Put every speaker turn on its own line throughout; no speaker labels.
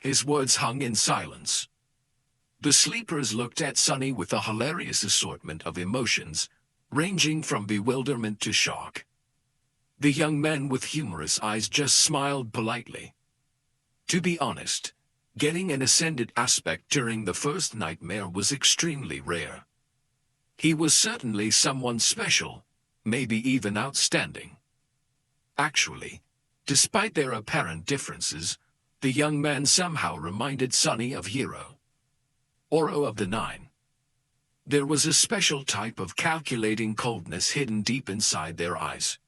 His words hung in silence. The sleepers looked at Sonny with a hilarious assortment of emotions, ranging from bewilderment to shock. The young man with humorous eyes just smiled politely. To be honest, getting an ascended aspect during the first nightmare was extremely rare. He was certainly someone special, maybe even outstanding. Actually, despite their apparent differences, the young man somehow reminded Sonny of Hero, Oro of the Nine. There was a special type of calculating coldness hidden deep inside their eyes.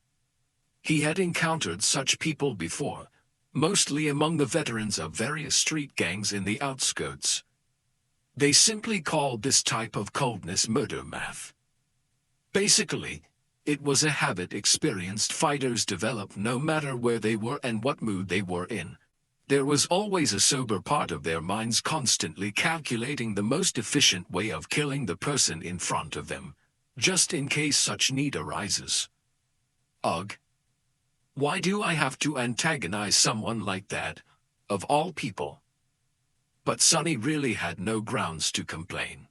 He had encountered such people before, mostly among the veterans of various street gangs in the outskirts. They simply called this type of coldness murder math. Basically, it was a habit experienced fighters developed no matter where they were and what mood they were in. There was always a sober part of their minds constantly calculating the most efficient way of killing the person in front of them, just in case such need arises. Ugh. Why do I have to antagonize someone like that, of all people? But Sonny really had no grounds to complain.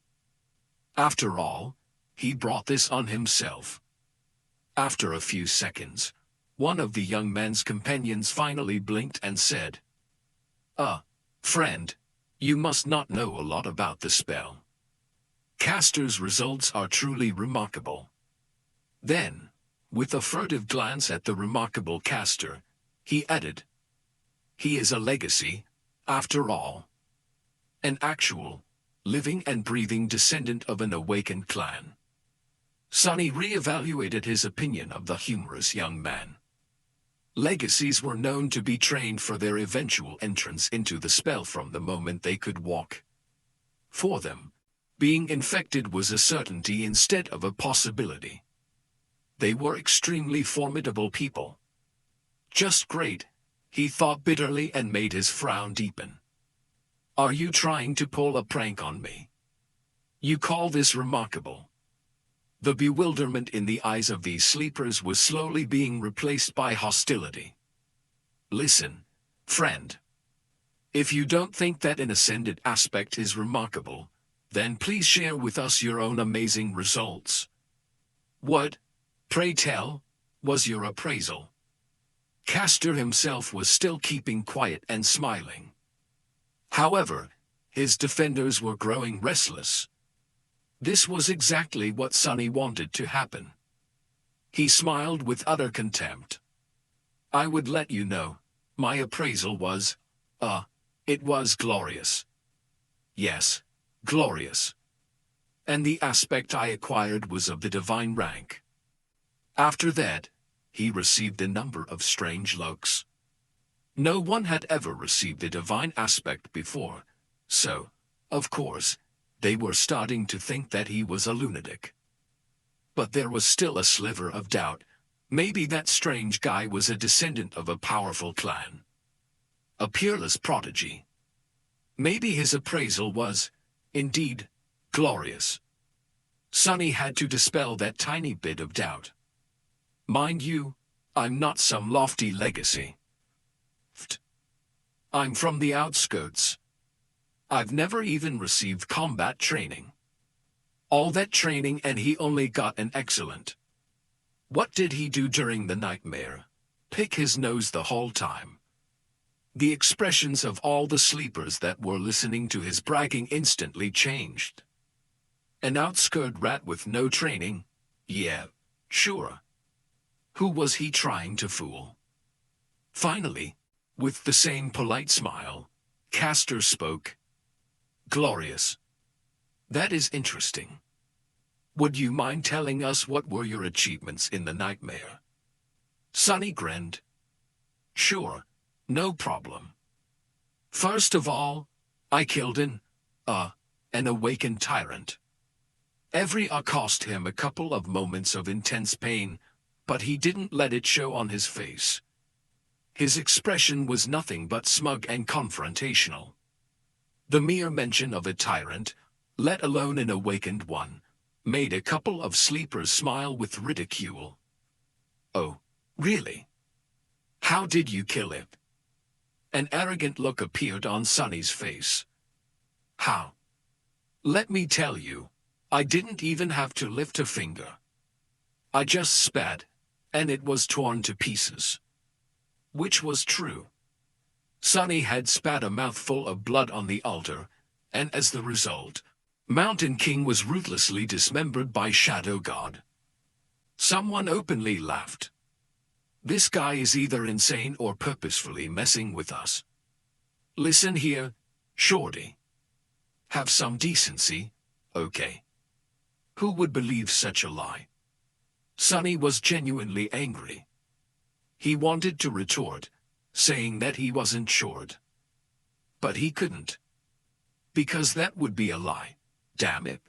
After all, he brought this on himself. After a few seconds, one of the young man's companions finally blinked and said, Friend, you must not know a lot about the spell. Caster's results are truly remarkable." Then, with a furtive glance at the remarkable caster, he added, "He is a legacy, after all. An actual, living and breathing descendant of an awakened clan." Sonny re-evaluated his opinion of the humorous young man. Legacies were known to be trained for their eventual entrance into the spell from the moment they could walk. For them, being infected was a certainty instead of a possibility. They were extremely formidable people. "Just great," he thought bitterly and made his frown deepen. "Are you trying to pull a prank on me? You call this remarkable?" The bewilderment in the eyes of these sleepers was slowly being replaced by hostility. "Listen, friend. If you don't think that an ascended aspect is remarkable, then please share with us your own amazing results. What, pray tell, was your appraisal?" Castor himself was still keeping quiet and smiling. However, his defenders were growing restless. This was exactly what Sonny wanted to happen. He smiled with utter contempt. "I would let you know, my appraisal was, it was glorious. Yes, glorious. And the aspect I acquired was of the divine rank." After that, he received a number of strange looks. No one had ever received a divine aspect before, so, of course, they were starting to think that he was a lunatic. But there was still a sliver of doubt. Maybe that strange guy was a descendant of a powerful clan, a peerless prodigy. Maybe his appraisal was, indeed, glorious. Sonny had to dispel that tiny bit of doubt. "Mind you, I'm not some lofty legacy. I'm from the outskirts. I've never even received combat training. All that training and he only got an excellent. What did he do during the nightmare? Pick his nose the whole time." The expressions of all the sleepers that were listening to his bragging instantly changed. An outskirt rat with no training? Yeah, sure. Who was he trying to fool? Finally, with the same polite smile, Castor spoke. "Glorious. That is interesting. Would you mind telling us what were your achievements in the nightmare?" Sonny grinned. "Sure, no problem. First of all, I killed an awakened tyrant. Every cost him a couple of moments of intense pain, but he didn't let it show on his face. His expression was nothing but smug and confrontational. The mere mention of a tyrant, let alone an awakened one, made a couple of sleepers smile with ridicule. "Oh, really? How did you kill him?" An arrogant look appeared on Sonny's face. How? Let me tell you, I didn't even have to lift a finger. I just spat, and it was torn to pieces. Which was true. Sonny had spat a mouthful of blood on the altar, and as the result, Mountain King was ruthlessly dismembered by Shadow God. Someone openly laughed. This guy is either insane or purposefully messing with us. Listen here, Shorty. Have some decency, okay? Who would believe such a lie? Sonny was genuinely angry. He wanted to retort, saying that he wasn't short. But he couldn't. Because that would be a lie, damn it.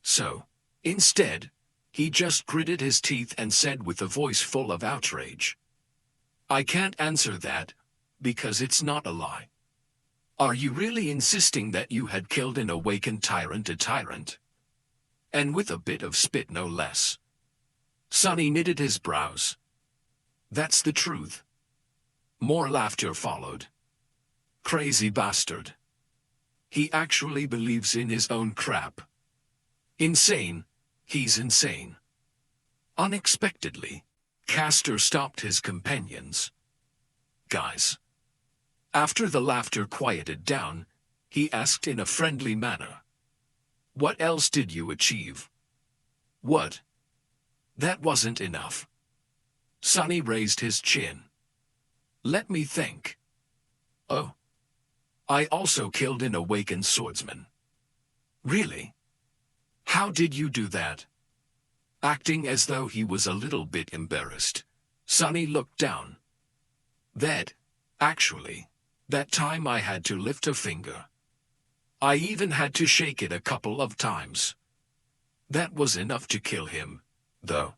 So, instead, he just gritted his teeth and said with a voice full of outrage, I can't answer that, because it's not a lie. Are you really insisting that you had killed an awakened tyrant a tyrant? And with a bit of spit no less. Sonny knitted his brows. That's the truth. More laughter followed. Crazy bastard. He actually believes in his own crap. Insane. He's insane. Unexpectedly, Castor stopped his companions. Guys. After the laughter quieted down, he asked in a friendly manner. What else did you achieve? What? That wasn't enough. Sonny raised his chin. Let me think. Oh. I also killed an awakened swordsman. Really? How did you do that? Acting as though he was a little bit embarrassed, Sonny looked down. Actually, that time I had to lift a finger. I even had to shake it a couple of times. That was enough to kill him, though.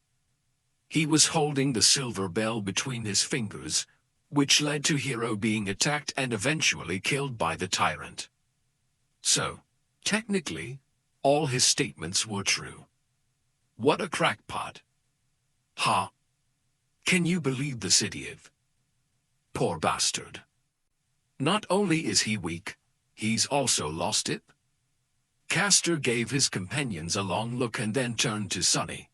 He was holding the silver bell between his fingers, which led to Hero being attacked and eventually killed by the tyrant. So, technically, all his statements were true. What a crackpot. Ha! Can you believe this idiot? Poor bastard. Not only is he weak, he's also lost it. Castor gave his companions a long look and then turned to Sonny.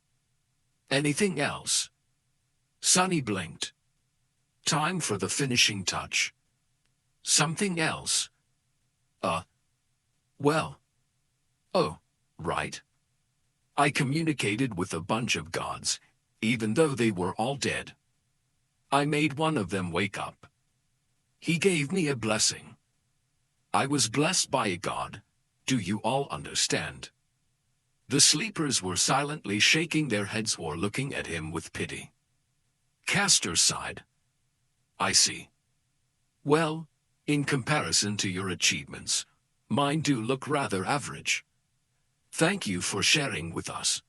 Anything else? Sonny blinked. Time for the finishing touch. Something else? Well. Oh, right. I communicated with a bunch of gods, even though they were all dead. I made one of them wake up. He gave me a blessing. I was blessed by a god. Do you all understand? The sleepers were silently shaking their heads or looking at him with pity. Castor sighed. I see. Well, in comparison to your achievements, mine do look rather average. Thank you for sharing with us.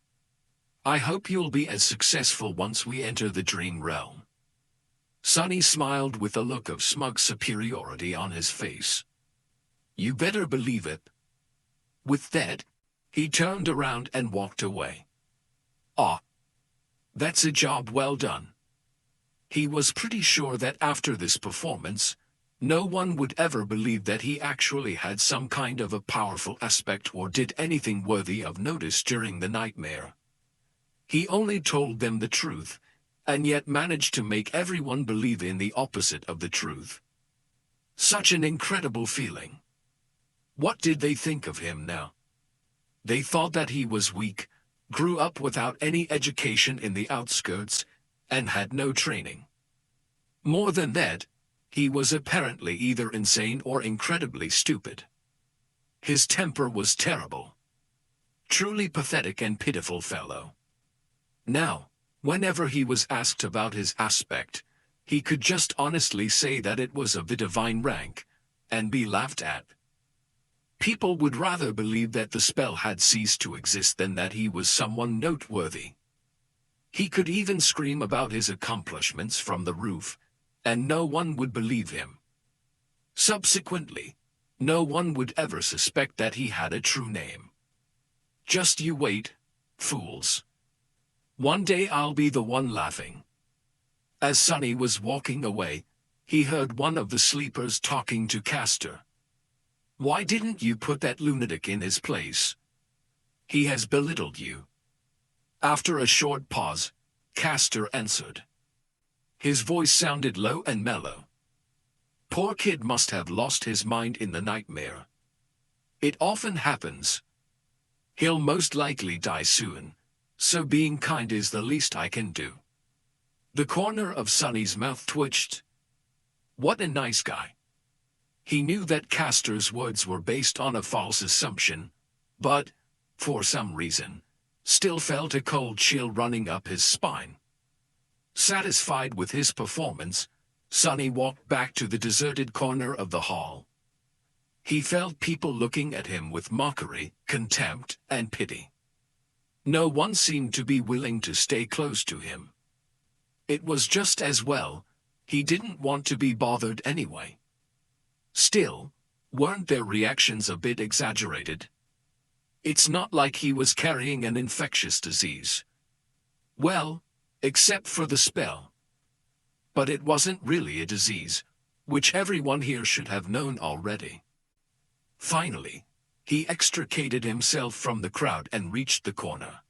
I hope you'll be as successful once we enter the dream realm. Sonny smiled with a look of smug superiority on his face. You better believe it. With that, he turned around and walked away. Ah, that's a job well done. He was pretty sure that after this performance, no one would ever believe that he actually had some kind of a powerful aspect or did anything worthy of notice during the nightmare. He only told them the truth, and yet managed to make everyone believe in the opposite of the truth. Such an incredible feeling. What did they think of him now? They thought that he was weak, grew up without any education in the outskirts, and had no training. More than that, he was apparently either insane or incredibly stupid. His temper was terrible. Truly pathetic and pitiful fellow. Now, whenever he was asked about his aspect, he could just honestly say that it was of the divine rank, and be laughed at. People would rather believe that the spell had ceased to exist than that he was someone noteworthy. He could even scream about his accomplishments from the roof, and no one would believe him. Subsequently, no one would ever suspect that he had a true name. Just you wait, fools. One day I'll be the one laughing. As Sonny was walking away, he heard one of the sleepers talking to Castor. "Why didn't you put that lunatic in his place? He has belittled you." After a short pause, Castor answered. His voice sounded low and mellow. "Poor kid must have lost his mind in the nightmare. It often happens. He'll most likely die soon, so being kind is the least I can do." The corner of Sonny's mouth twitched. What a nice guy. He knew that Castor's words were based on a false assumption, but, for some reason, still felt a cold chill running up his spine. Satisfied with his performance, Sonny walked back to the deserted corner of the hall. He felt people looking at him with mockery, contempt, and pity. No one seemed to be willing to stay close to him. It was just as well. He didn't want to be bothered anyway. Still, weren't their reactions a bit exaggerated? It's not like he was carrying an infectious disease. Well, except for the spell. But it wasn't really a disease, which everyone here should have known already. Finally, he extricated himself from the crowd and reached the corner.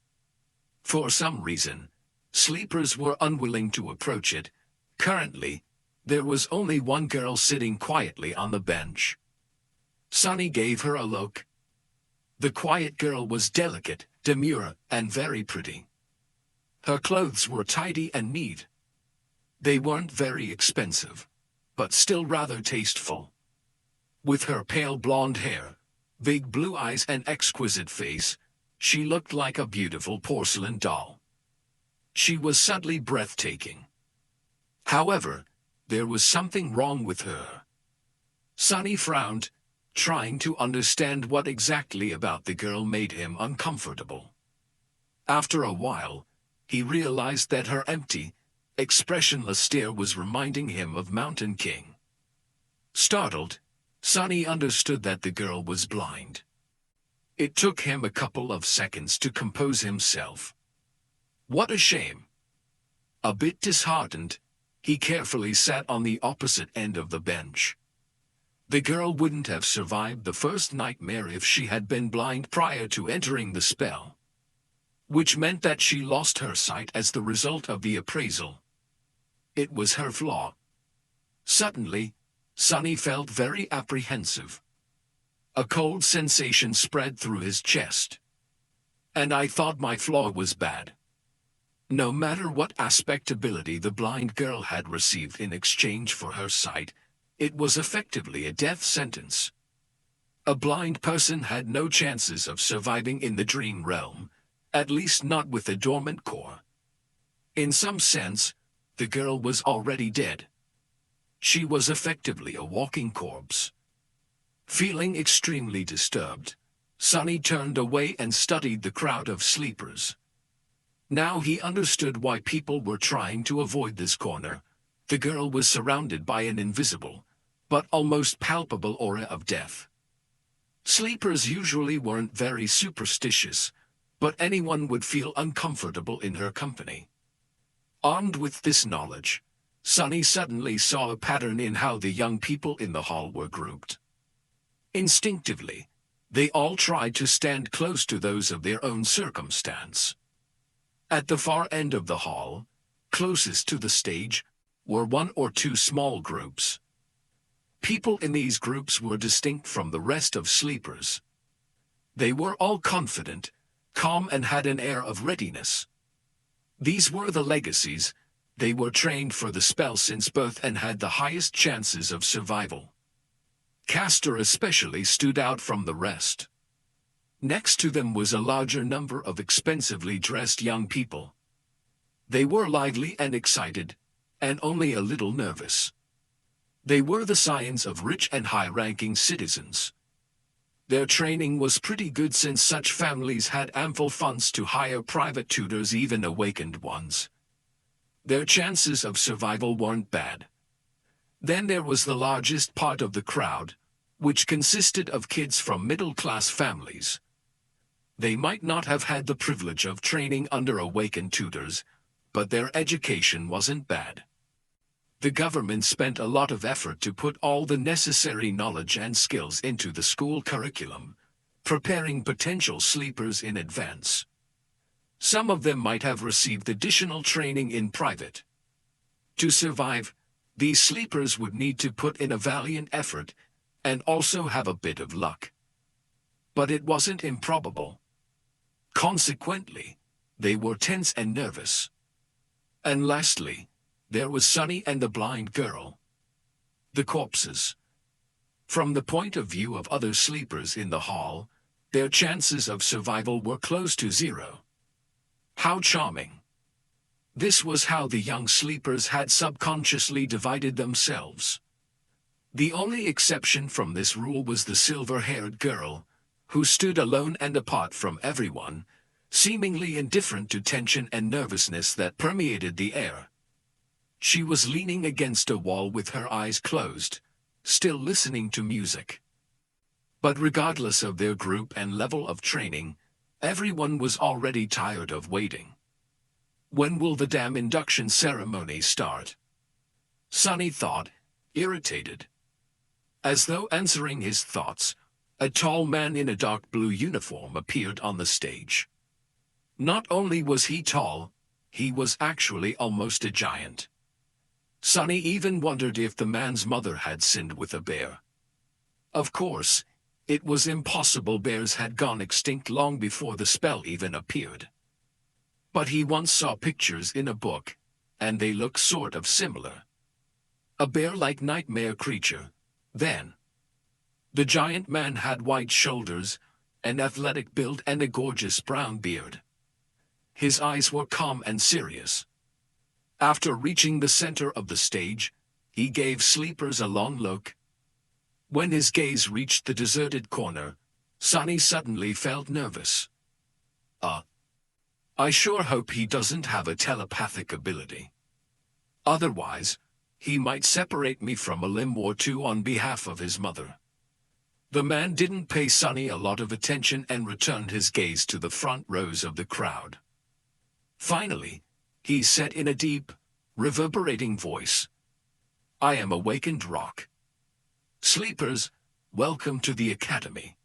For some reason, sleepers were unwilling to approach it. Currently, there was only one girl sitting quietly on the bench. Sonny gave her a look. The quiet girl was delicate, demure, and very pretty. Her clothes were tidy and neat. They weren't very expensive, but still rather tasteful. With her pale blonde hair, big blue eyes and exquisite face, she looked like a beautiful porcelain doll. She was subtly breathtaking. However, there was something wrong with her. Sonny frowned, trying to understand what exactly about the girl made him uncomfortable. After a while, he realized that her empty, expressionless stare was reminding him of Mountain King. Startled, Sonny understood that the girl was blind. It took him a couple of seconds to compose himself. What a shame. A bit disheartened, he carefully sat on the opposite end of the bench. The girl wouldn't have survived the first nightmare if she had been blind prior to entering the spell, which meant that she lost her sight as the result of the appraisal. It was her flaw. Suddenly, Sonny felt very apprehensive. A cold sensation spread through his chest. And I thought my flaw was bad. No matter what aspect ability the blind girl had received in exchange for her sight, it was effectively a death sentence. A blind person had no chances of surviving in the dream realm, at least not with a dormant core. In some sense, the girl was already dead. She was effectively a walking corpse. Feeling extremely disturbed, Sonny turned away and studied the crowd of sleepers. Now he understood why people were trying to avoid this corner. The girl was surrounded by an invisible, but almost palpable aura of death. Sleepers usually weren't very superstitious, but anyone would feel uncomfortable in her company. Armed with this knowledge, Sonny suddenly saw a pattern in how the young people in the hall were grouped. Instinctively, they all tried to stand close to those of their own circumstance. At the far end of the hall, closest to the stage, were one or two small groups. People in these groups were distinct from the rest of sleepers. They were all confident, calm, and had an air of readiness. These were the legacies. They were trained for the spell since birth and had the highest chances of survival. Castor especially stood out from the rest. Next to them was a larger number of expensively dressed young people. They were lively and excited, and only a little nervous. They were the scions of rich and high-ranking citizens. Their training was pretty good since such families had ample funds to hire private tutors, even awakened ones. Their chances of survival weren't bad. Then there was the largest part of the crowd, which consisted of kids from middle-class families. They might not have had the privilege of training under awakened tutors, but their education wasn't bad. The government spent a lot of effort to put all the necessary knowledge and skills into the school curriculum, preparing potential sleepers in advance. Some of them might have received additional training in private. To survive, these sleepers would need to put in a valiant effort and also have a bit of luck. But it wasn't improbable. Consequently, they were tense and nervous. And lastly, there was Sunny and the blind girl. The corpses. From the point of view of other sleepers in the hall, their chances of survival were close to zero. How charming. This was how the young sleepers had subconsciously divided themselves. The only exception from this rule was the silver-haired girl, who stood alone and apart from everyone, seemingly indifferent to tension and nervousness that permeated the air. She was leaning against a wall with her eyes closed, still listening to music. But regardless of their group and level of training, everyone was already tired of waiting. When will the damn induction ceremony start? Sunny thought, irritated. As though answering his thoughts, a tall man in a dark blue uniform appeared on the stage. Not only was he tall, he was actually almost a giant. Sunny even wondered if the man's mother had sinned with a bear. Of course, it was impossible. Bears had gone extinct long before the spell even appeared. But he once saw pictures in a book, and they looked sort of similar. A bear-like nightmare creature, then. The giant man had wide shoulders, an athletic build and a gorgeous brown beard. His eyes were calm and serious. After reaching the center of the stage, he gave sleepers a long look. When his gaze reached the deserted corner, Sunny suddenly felt nervous. I sure hope he doesn't have a telepathic ability. Otherwise, he might separate me from a limb or two on behalf of his mother. The man didn't pay Sunny a lot of attention and returned his gaze to the front rows of the crowd. Finally, he said in a deep, reverberating voice, "I am Awakened Rock. Sleepers, welcome to the Academy."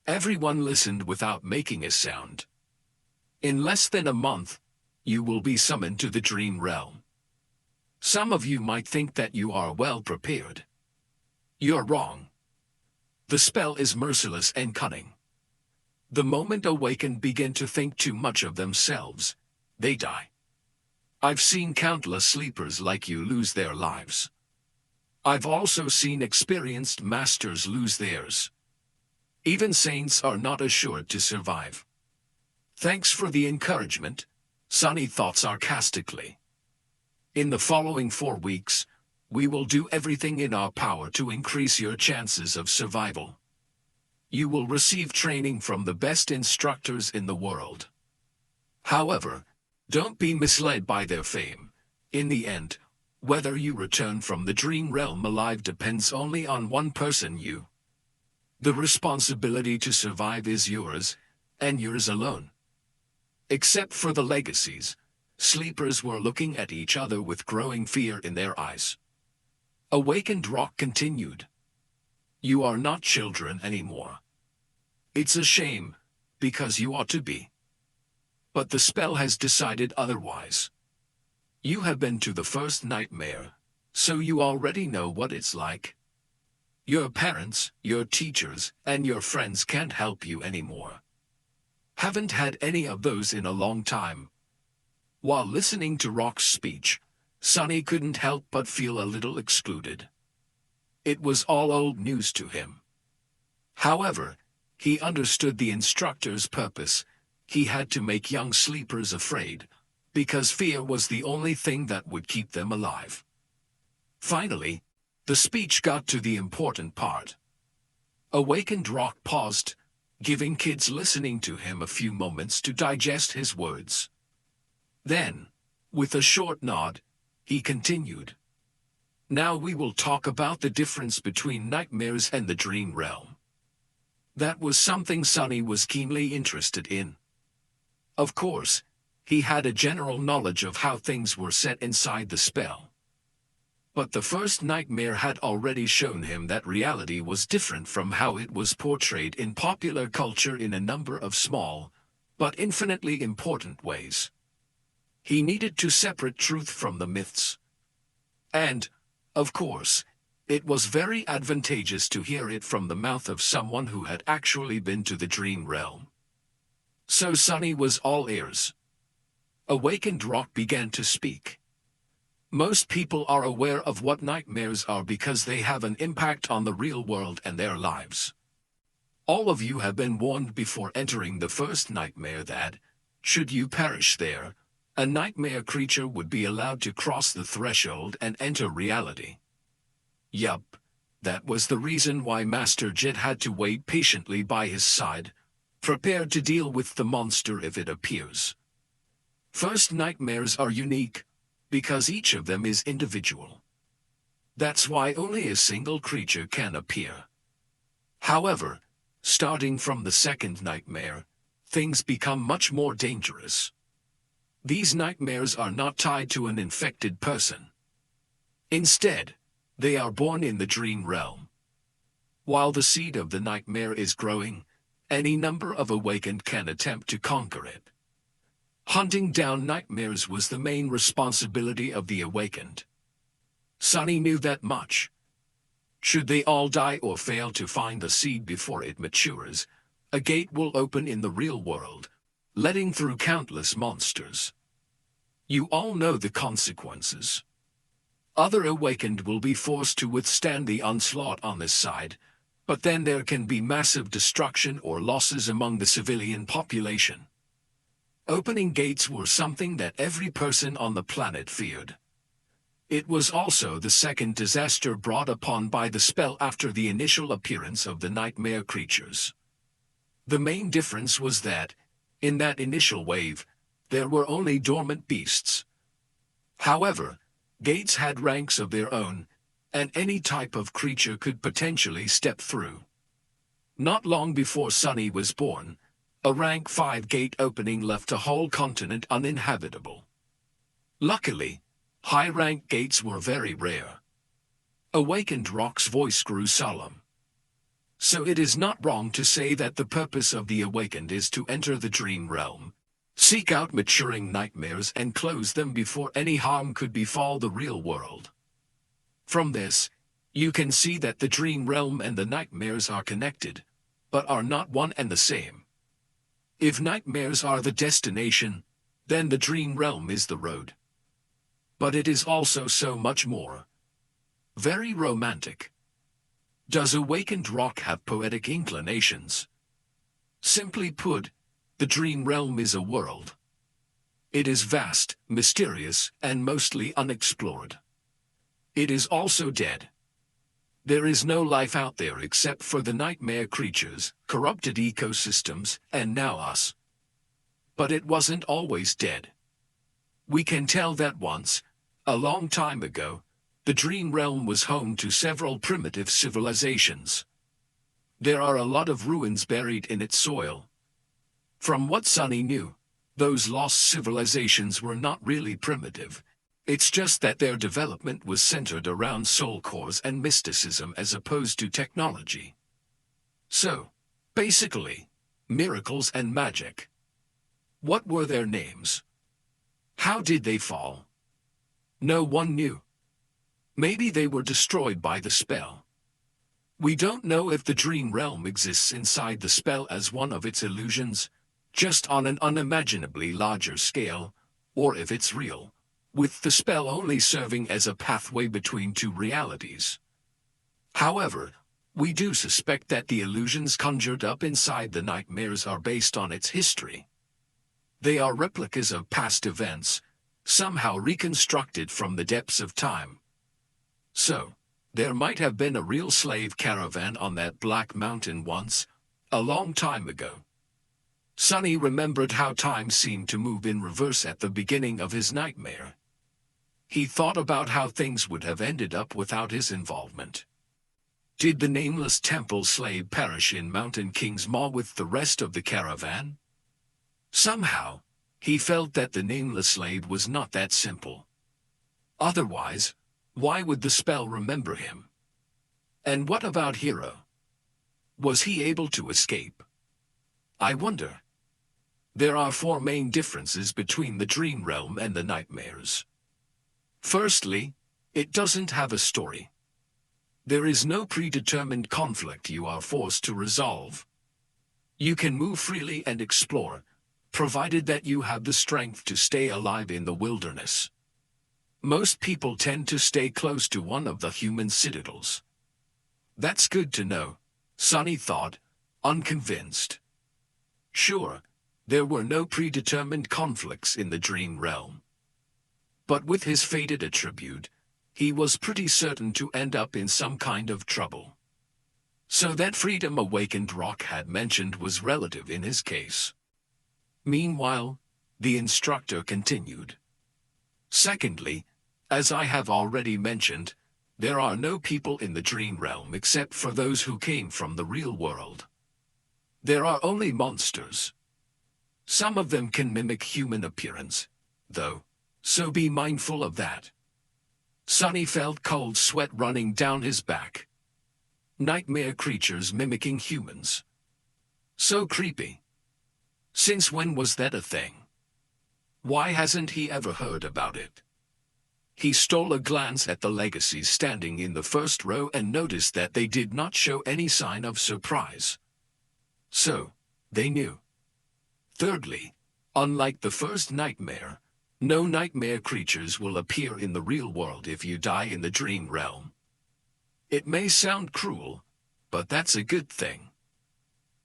Everyone listened without making a sound. In less than a month, you will be summoned to the dream realm. Some of you might think that you are well prepared. You're wrong. The spell is merciless and cunning. The moment awakened begin to think too much of themselves, they die. I've seen countless sleepers like you lose their lives. I've also seen experienced masters lose theirs. Even saints are not assured to survive. Thanks for the encouragement, Sunny thought sarcastically. In the following 4 weeks, we will do everything in our power to increase your chances of survival. You will receive training from the best instructors in the world. However, don't be misled by their fame. In the end, whether you return from the dream realm alive depends only on one person, you. The responsibility to survive is yours, and yours alone. Except for the legacies, sleepers were looking at each other with growing fear in their eyes. Awakened Rock continued. You are not children anymore. It's a shame, because you ought to be. But the spell has decided otherwise. You have been to the first nightmare, so you already know what it's like. Your parents, your teachers, and your friends can't help you anymore. Haven't had any of those in a long time. While listening to Rock's speech, Sunny couldn't help but feel a little excluded. It was all old news to him. However, he understood the instructor's purpose. He had to make young sleepers afraid, because fear was the only thing that would keep them alive. Finally, the speech got to the important part. Awakened Rock paused, giving kids listening to him a few moments to digest his words. Then, with a short nod, he continued. Now we will talk about the difference between nightmares and the dream realm. That was something Sunny was keenly interested in. Of course, he had a general knowledge of how things were set inside the spell. But the first nightmare had already shown him that reality was different from how it was portrayed in popular culture in a number of small, but infinitely important ways. He needed to separate truth from the myths. And, of course, it was very advantageous to hear it from the mouth of someone who had actually been to the dream realm. So Sonny was all ears. Awakened Rock began to speak. Most people are aware of what nightmares are because they have an impact on the real world and their lives. All of you have been warned before entering the first nightmare that, should you perish there, a nightmare creature would be allowed to cross the threshold and enter reality. Yup, that was the reason why Master Jet had to wait patiently by his side, prepared to deal with the monster if it appears. First nightmares are unique, because each of them is individual. That's why only a single creature can appear. However, starting from the second nightmare, things become much more dangerous. These nightmares are not tied to an infected person. Instead, they are born in the dream realm. While the seed of the nightmare is growing, any number of awakened can attempt to conquer it. Hunting down nightmares was the main responsibility of the awakened. Sonny knew that much. Should they all die or fail to find the seed before it matures, a gate will open in the real world, letting through countless monsters. You all know the consequences. Other awakened will be forced to withstand the onslaught on this side, but then there can be massive destruction or losses among the civilian population. Opening gates were something that every person on the planet feared. It was also the second disaster brought upon by the spell after the initial appearance of the nightmare creatures. The main difference was that, in that initial wave, there were only dormant beasts. However, gates had ranks of their own, and any type of creature could potentially step through. Not long before Sonny was born, a rank 5 gate opening left a whole continent uninhabitable. Luckily, high-rank gates were very rare. Awakened Rock's voice grew solemn. So it is not wrong to say that the purpose of the awakened is to enter the dream realm, seek out maturing nightmares and close them before any harm could befall the real world. From this, you can see that the dream realm and the nightmares are connected, but are not one and the same. If nightmares are the destination, then the dream realm is the road. But it is also so much more. Very romantic. Does Awakened Rock have poetic inclinations? Simply put, the dream realm is a world. It is vast, mysterious, and mostly unexplored. It is also dead. There is no life out there except for the nightmare creatures, corrupted ecosystems, and now us. But it wasn't always dead. We can tell that once, a long time ago, the dream realm was home to several primitive civilizations. There are a lot of ruins buried in its soil. From what Sonny knew, those lost civilizations were not really primitive. It's just that their development was centered around soul cores and mysticism as opposed to technology. So, basically, miracles and magic. What were their names? How did they fall? No one knew. Maybe they were destroyed by the spell. We don't know if the dream realm exists inside the spell as one of its illusions, just on an unimaginably larger scale, or if it's real, with the spell only serving as a pathway between two realities. However, we do suspect that the illusions conjured up inside the nightmares are based on its history. They are replicas of past events, somehow reconstructed from the depths of time. So, there might have been a real slave caravan on that Black Mountain once, a long time ago. Sonny remembered how time seemed to move in reverse at the beginning of his nightmare. He thought about how things would have ended up without his involvement. Did the nameless temple slave perish in Mountain King's Maw with the rest of the caravan? Somehow, he felt that the nameless slave was not that simple. Otherwise, Why would the spell remember him? And what about Hero? Was he able to escape? I wonder. There are 4 main differences between the dream realm and the nightmares. Firstly, it doesn't have a story. There is no predetermined conflict you are forced to resolve. You can move freely and explore, provided that you have the strength to stay alive in the wilderness. Most people tend to stay close to one of the human citadels. That's good to know, Sonny thought, unconvinced. Sure, there were no predetermined conflicts in the dream realm. But with his fated attribute, he was pretty certain to end up in some kind of trouble. So that freedom Awakened Rock had mentioned was relative in his case. Meanwhile, the instructor continued. Secondly, as I have already mentioned, there are no people in the dream realm except for those who came from the real world. There are only monsters. Some of them can mimic human appearance, though, so be mindful of that. Sonny felt cold sweat running down his back. Nightmare creatures mimicking humans. So creepy. Since when was that a thing? Why hasn't he ever heard about it? He stole a glance at the legacies standing in the first row and noticed that they did not show any sign of surprise. So, they knew. Thirdly, unlike the first nightmare, no nightmare creatures will appear in the real world if you die in the dream realm. It may sound cruel, but that's a good thing.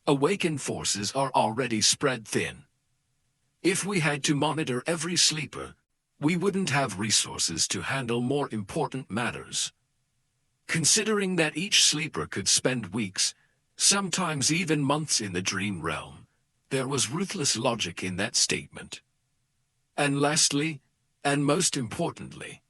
Awakened forces are already spread thin. If we had to monitor every sleeper, we wouldn't have resources to handle more important matters. Considering that each sleeper could spend weeks, sometimes even months in the dream realm, there was ruthless logic in that statement. And lastly, and most importantly,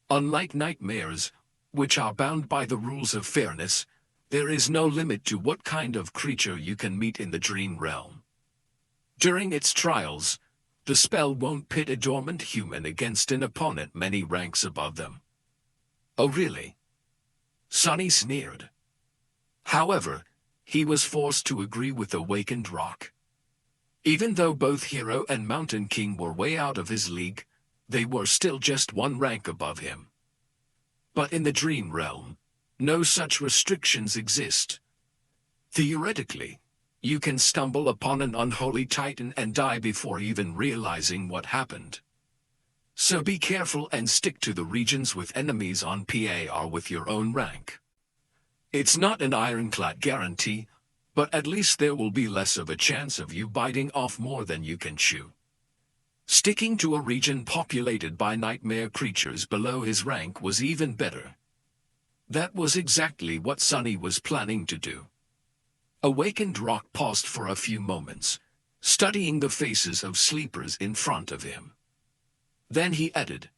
unlike nightmares, which are bound by the rules of fairness, there is no limit to what kind of creature you can meet in the dream realm. During its trials, the spell won't pit a dormant human against an opponent many ranks above them. Oh really? Sonny sneered. However, he was forced to agree with Awakened Rock. Even though both Hero and Mountain King were way out of his league, they were still just 1 rank above him. But in the dream realm, no such restrictions exist. Theoretically, you can stumble upon an unholy titan and die before even realizing what happened. So be careful and stick to the regions with enemies on par with your own rank. It's not an ironclad guarantee, but at least there will be less of a chance of you biting off more than you can chew. Sticking to a region populated by nightmare creatures below his rank was even better. That was exactly what Sonny was planning to do. Awakened Rock paused for a few moments, studying the faces of sleepers in front of him. Then he added,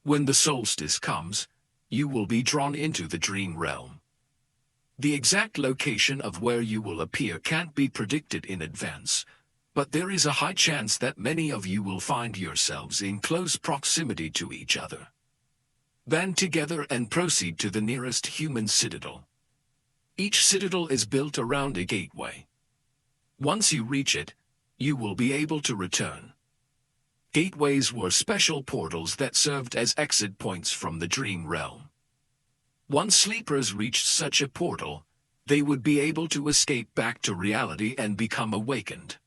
"When the solstice comes, you will be drawn into the dream realm. The exact location of where you will appear can't be predicted in advance, but there is a high chance that many of you will find yourselves in close proximity to each other. Band together and proceed to the nearest human citadel. Each citadel is built around a gateway. Once you reach it, you will be able to return." Gateways were special portals that served as exit points from the dream realm. Once sleepers reached such a portal, they would be able to escape back to reality and become awakened.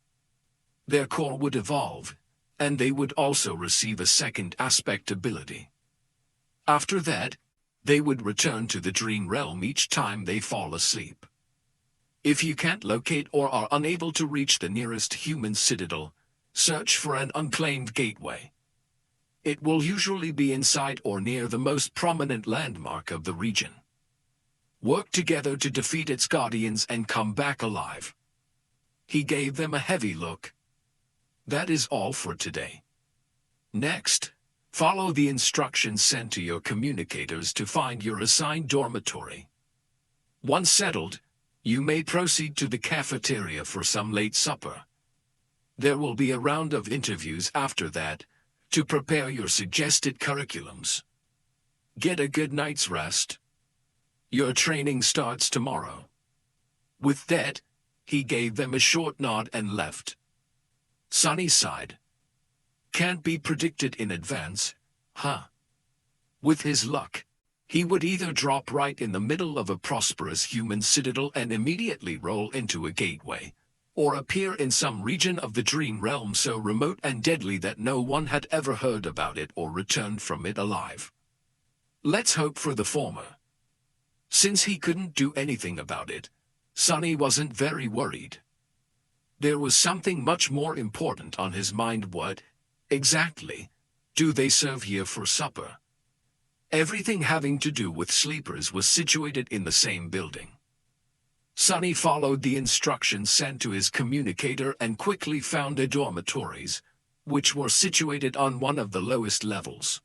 Their core would evolve, and they would also receive a second aspect ability. After that, they would return to the dream realm each time they fall asleep. If you can't locate or are unable to reach the nearest human citadel, search for an unclaimed gateway. It will usually be inside or near the most prominent landmark of the region. Work together to defeat its guardians and come back alive. He gave them a heavy look. That is all for today. Next, follow the instructions sent to your communicators to find your assigned dormitory. Once settled, you may proceed to the cafeteria for some late supper. There will be a round of interviews after that, to prepare your suggested curriculums. Get a good night's rest. Your training starts tomorrow." With that, he gave them a short nod and left. Sonny sighed. Can't be predicted in advance, huh? With his luck, he would either drop right in the middle of a prosperous human citadel and immediately roll into a gateway, or appear in some region of the dream realm so remote and deadly that no one had ever heard about it or returned from it alive. Let's hope for the former. Since he couldn't do anything about it, Sonny wasn't very worried. There was something much more important on his mind. What, exactly, do they serve here for supper? Everything having to do with sleepers was situated in the same building. Sonny followed the instructions sent to his communicator and quickly found the dormitories, which were situated on one of the lowest levels.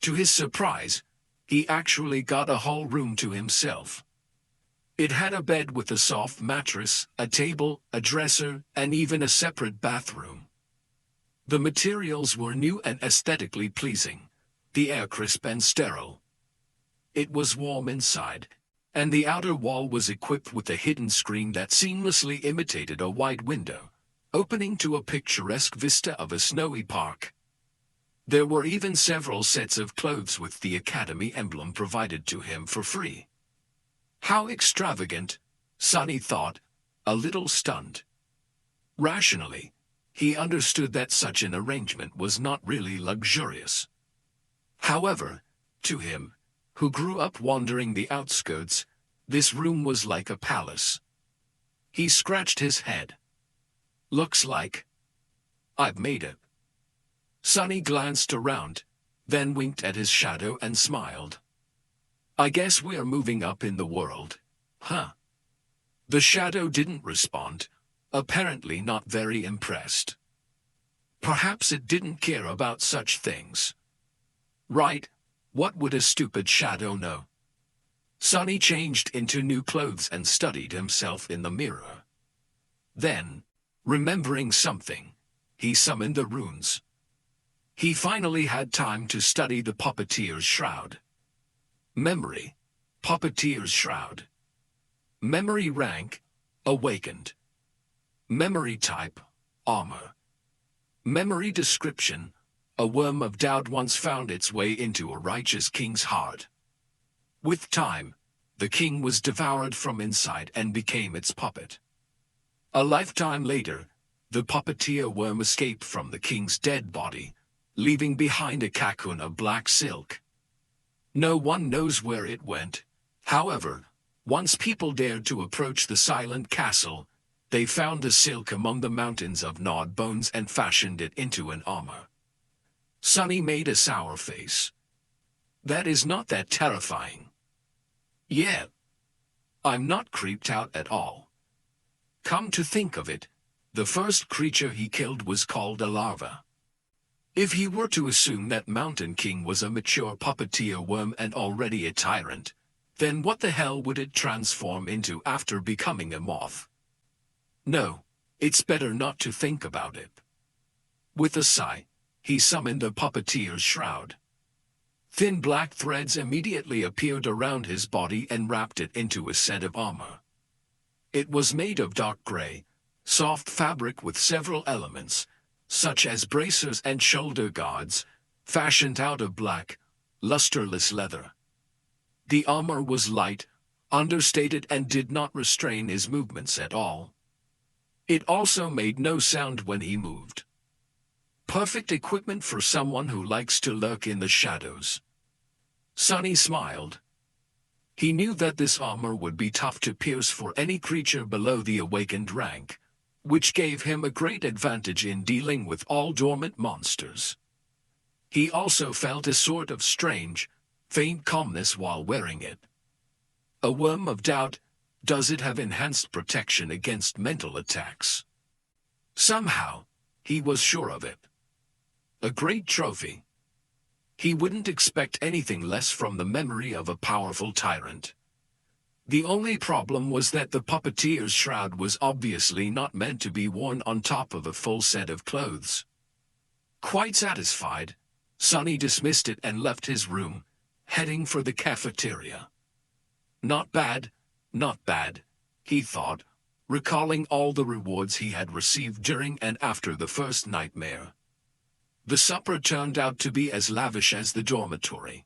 To his surprise, he actually got a whole room to himself. It had a bed with a soft mattress, a table, a dresser, and even a separate bathroom. The materials were new and aesthetically pleasing, the air crisp and sterile. It was warm inside, and the outer wall was equipped with a hidden screen that seamlessly imitated a wide window, opening to a picturesque vista of a snowy park. There were even several sets of clothes with the Academy emblem provided to him for free. How extravagant, Sonny thought, a little stunned. Rationally, he understood that such an arrangement was not really luxurious. However, to him, who grew up wandering the outskirts, this room was like a palace. He scratched his head. Looks like I've made it. Sonny glanced around, then winked at his shadow and smiled. I guess we're moving up in the world, huh? The shadow didn't respond, apparently not very impressed. Perhaps it didn't care about such things. Right, what would a stupid shadow know? Sonny changed into new clothes and studied himself in the mirror. Then, remembering something, he summoned the runes. He finally had time to study the Puppeteer's Shroud. Memory, Puppeteer's Shroud. Memory rank, Awakened. Memory type, Armor. Memory description, a worm of doubt once found its way into a righteous king's heart. With time, the king was devoured from inside and became its puppet. A lifetime later, the puppeteer worm escaped from the king's dead body, leaving behind a cocoon of black silk. No one knows where it went. However, once people dared to approach the silent castle, they found the silk among the mountains of gnawed bones and fashioned it into an armor. Sonny made a sour face. That is not that terrifying. Yeah. I'm not creeped out at all. Come to think of it, the first creature he killed was called a larva. If he were to assume that Mountain King was a mature puppeteer worm and already a tyrant, then what the hell would it transform into after becoming a moth? No, it's better not to think about it. With a sigh, he summoned the Puppeteer's Shroud. Thin black threads immediately appeared around his body and wrapped it into a set of armor. It was made of dark gray, soft fabric with several elements, such as bracers and shoulder guards, fashioned out of black, lusterless leather. The armor was light, understated and did not restrain his movements at all. It also made no sound when he moved. Perfect equipment for someone who likes to lurk in the shadows. Sonny smiled. He knew that this armor would be tough to pierce for any creature below the awakened rank, which gave him a great advantage in dealing with all dormant monsters. He also felt a sort of strange, faint calmness while wearing it. A worm of doubt, does it have enhanced protection against mental attacks? Somehow, he was sure of it. A great trophy. He wouldn't expect anything less from the memory of a powerful tyrant. The only problem was that the puppeteer's shroud was obviously not meant to be worn on top of a full set of clothes. Quite satisfied, Sonny dismissed it and left his room, heading for the cafeteria. Not bad, not bad, he thought, recalling all the rewards he had received during and after the first nightmare. The supper turned out to be as lavish as the dormitory.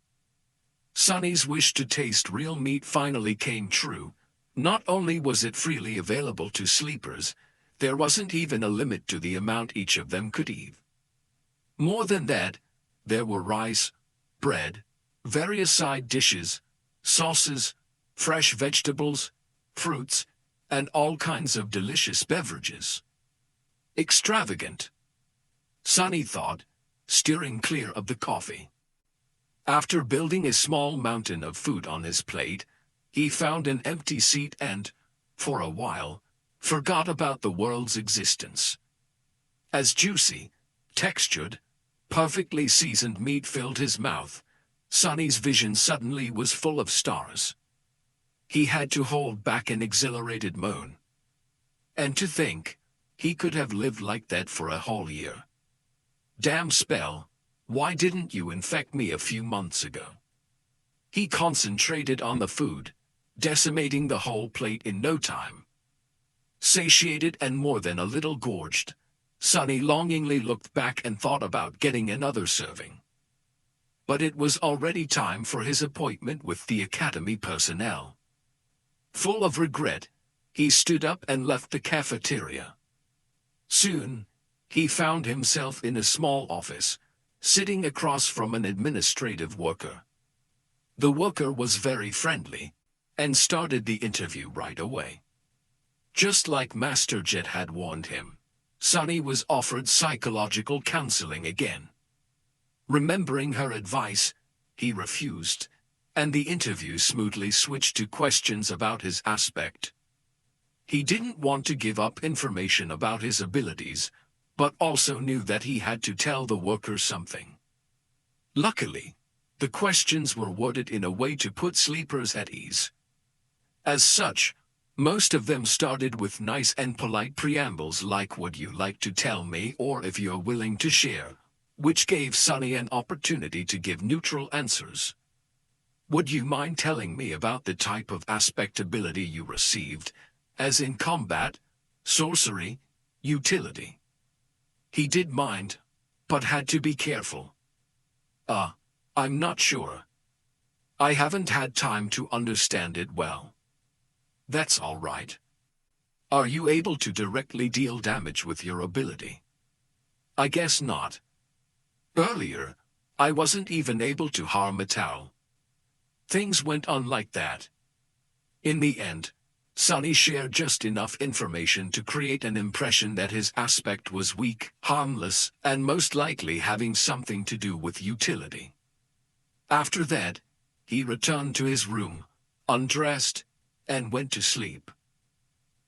Sonny's wish to taste real meat finally came true. Not only was it freely available to sleepers, there wasn't even a limit to the amount each of them could eat. More than that, there were rice, bread, various side dishes, sauces, fresh vegetables, fruits, and all kinds of delicious beverages. Extravagant, Sonny thought, steering clear of the coffee. After building a small mountain of food on his plate, he found an empty seat and, for a while, forgot about the world's existence. As juicy, textured, perfectly seasoned meat filled his mouth, Sonny's vision suddenly was full of stars. He had to hold back an exhilarated moan. And to think, he could have lived like that for a whole year. Damn spell, why didn't you infect me a few months ago? He concentrated on the food, decimating the whole plate in no time. Satiated and more than a little gorged, Sonny longingly looked back and thought about getting another serving. But it was already time for his appointment with the academy personnel. Full of regret, he stood up and left the cafeteria. Soon, he found himself in a small office, sitting across from an administrative worker. The worker was very friendly, and started the interview right away. Just like Master Jet had warned him, Sonny was offered psychological counseling again. Remembering her advice, he refused, and the interview smoothly switched to questions about his aspect. He didn't want to give up information about his abilities, but also knew that he had to tell the worker something. Luckily, the questions were worded in a way to put sleepers at ease. As such, most of them started with nice and polite preambles like "would you like to tell me" or "if you're willing to share," which gave Sonny an opportunity to give neutral answers. "Would you mind telling me about the type of aspect ability you received, as in combat, sorcery, utility?" He did mind, but had to be careful. I'm not sure. I haven't had time to understand it well." "That's all right. Are you able to directly deal damage with your ability?" "I guess not. Earlier, I wasn't even able to harm a towel." Things went on like that. In the end, Sonny shared just enough information to create an impression that his aspect was weak, harmless, and most likely having something to do with utility. After that, he returned to his room, undressed, and went to sleep.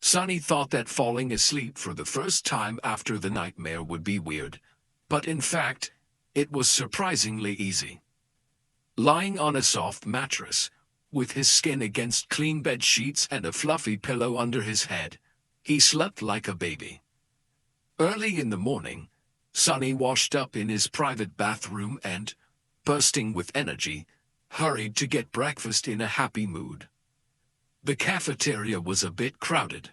Sonny thought that falling asleep for the first time after the nightmare would be weird, but in fact, it was surprisingly easy. Lying on a soft mattress, with his skin against clean bed sheets and a fluffy pillow under his head, he slept like a baby. Early in the morning, Sonny washed up in his private bathroom and, bursting with energy, hurried to get breakfast in a happy mood. The cafeteria was a bit crowded.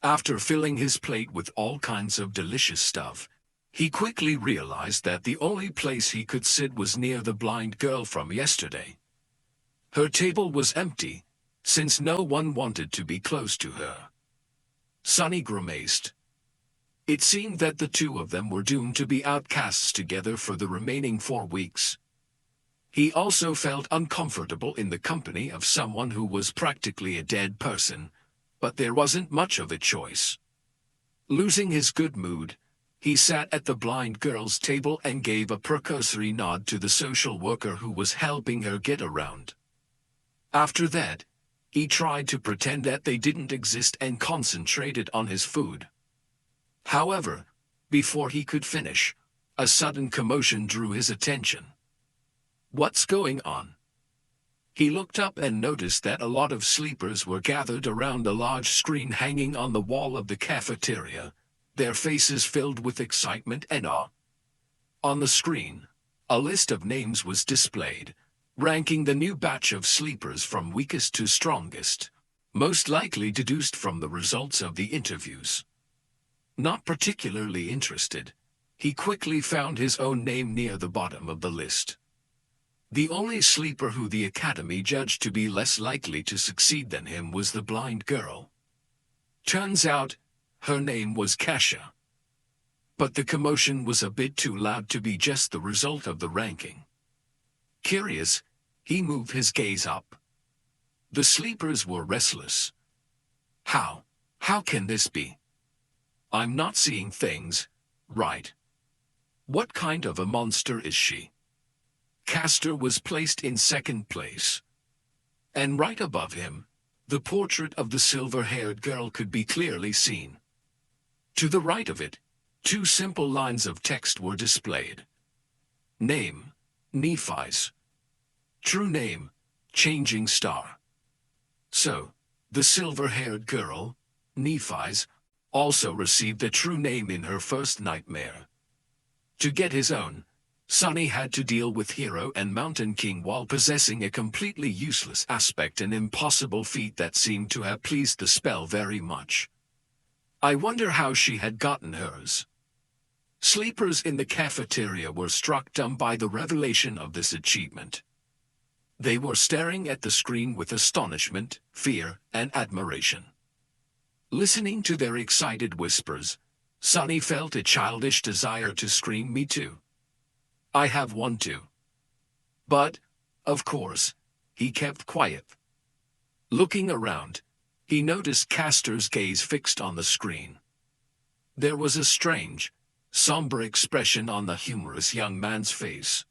After filling his plate with all kinds of delicious stuff, he quickly realized that the only place he could sit was near the blind girl from yesterday. Her table was empty, since no one wanted to be close to her. Sonny grimaced. It seemed that the two of them were doomed to be outcasts together for the remaining 4 weeks. He also felt uncomfortable in the company of someone who was practically a dead person, but there wasn't much of a choice. Losing his good mood, he sat at the blind girl's table and gave a precursory nod to the social worker who was helping her get around. After that, he tried to pretend that they didn't exist and concentrated on his food. However, before he could finish, a sudden commotion drew his attention. "What's going on?" He looked up and noticed that a lot of sleepers were gathered around a large screen hanging on the wall of the cafeteria, their faces filled with excitement and awe. On the screen, a list of names was displayed, ranking the new batch of sleepers from weakest to strongest, most likely deduced from the results of the interviews. Not particularly interested, he quickly found his own name near the bottom of the list. The only sleeper who the Academy judged to be less likely to succeed than him was the blind girl. Turns out, her name was Kasia. But the commotion was a bit too loud to be just the result of the ranking. Curious, he moved his gaze up. The sleepers were restless. How can this be? I'm not seeing things, right? What kind of a monster is she? Castor was placed in second place. And right above him, the portrait of the silver-haired girl could be clearly seen. To the right of it, two simple lines of text were displayed. Name, Nephi's. True name, Changing Star. So, the silver-haired girl, Nephi's, also received a true name in her first nightmare. To get his own, Sunny had to deal with Hero and Mountain King while possessing a completely useless aspect, an impossible feat that seemed to have pleased the spell very much. I wonder how she had gotten hers. Sleepers in the cafeteria were struck dumb by the revelation of this achievement. They were staring at the screen with astonishment, fear, and admiration. Listening to their excited whispers, Sunny felt a childish desire to scream, "Me too. I have one too." But, of course, he kept quiet. Looking around, he noticed Castor's gaze fixed on the screen. There was a strange, somber expression on the humorous young man's face.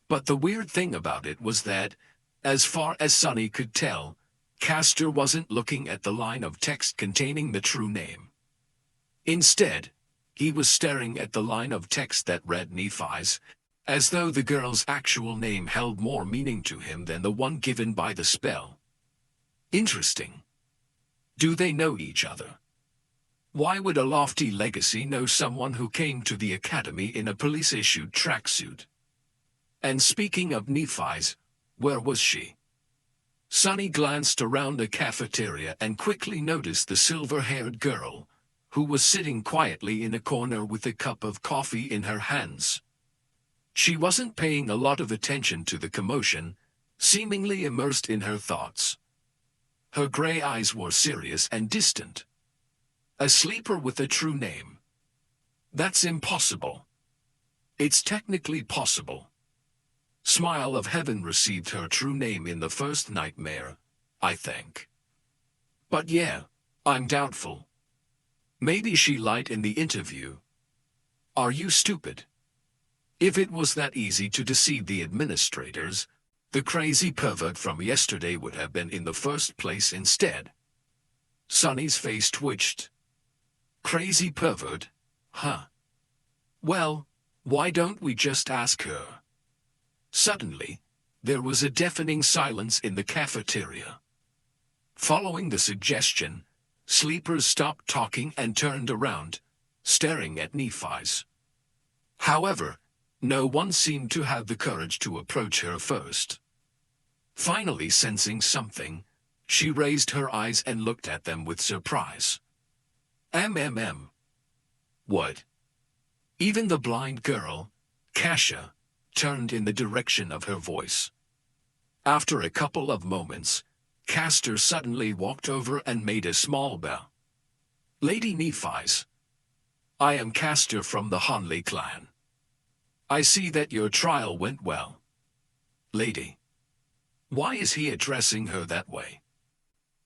But the weird thing about it was that, as far as Sunny could tell, Castor wasn't looking at the line of text containing the true name. Instead, he was staring at the line of text that read Nephi's, as though the girl's actual name held more meaning to him than the one given by the spell. Interesting. Do they know each other? Why would a lofty legacy know someone who came to the Academy in a police-issued tracksuit? And speaking of Nephi's, where was she? Sunny glanced around the cafeteria and quickly noticed the silver-haired girl, who was sitting quietly in a corner with a cup of coffee in her hands. She wasn't paying a lot of attention to the commotion, seemingly immersed in her thoughts. Her gray eyes were serious and distant. A sleeper with a true name. That's impossible. It's technically possible. Smile of Heaven received her true name in the first nightmare, I think. But yeah, I'm doubtful. Maybe she lied in the interview. Are you stupid? If it was that easy to deceive the administrators, the crazy pervert from yesterday would have been in the first place instead. Sunny's face twitched. Crazy pervert, huh? Well, why don't we just ask her? Suddenly, there was a deafening silence in the cafeteria. Following the suggestion, sleepers stopped talking and turned around, staring at Nephi's. However, no one seemed to have the courage to approach her first. Finally sensing something, she raised her eyes and looked at them with surprise. What? Even the blind girl, Kasia, turned in the direction of her voice. After a couple of moments, Castor suddenly walked over and made a small bow. Lady Nephi's. I am Castor from the Hanley clan. I see that your trial went well. Lady. Why is he addressing her that way?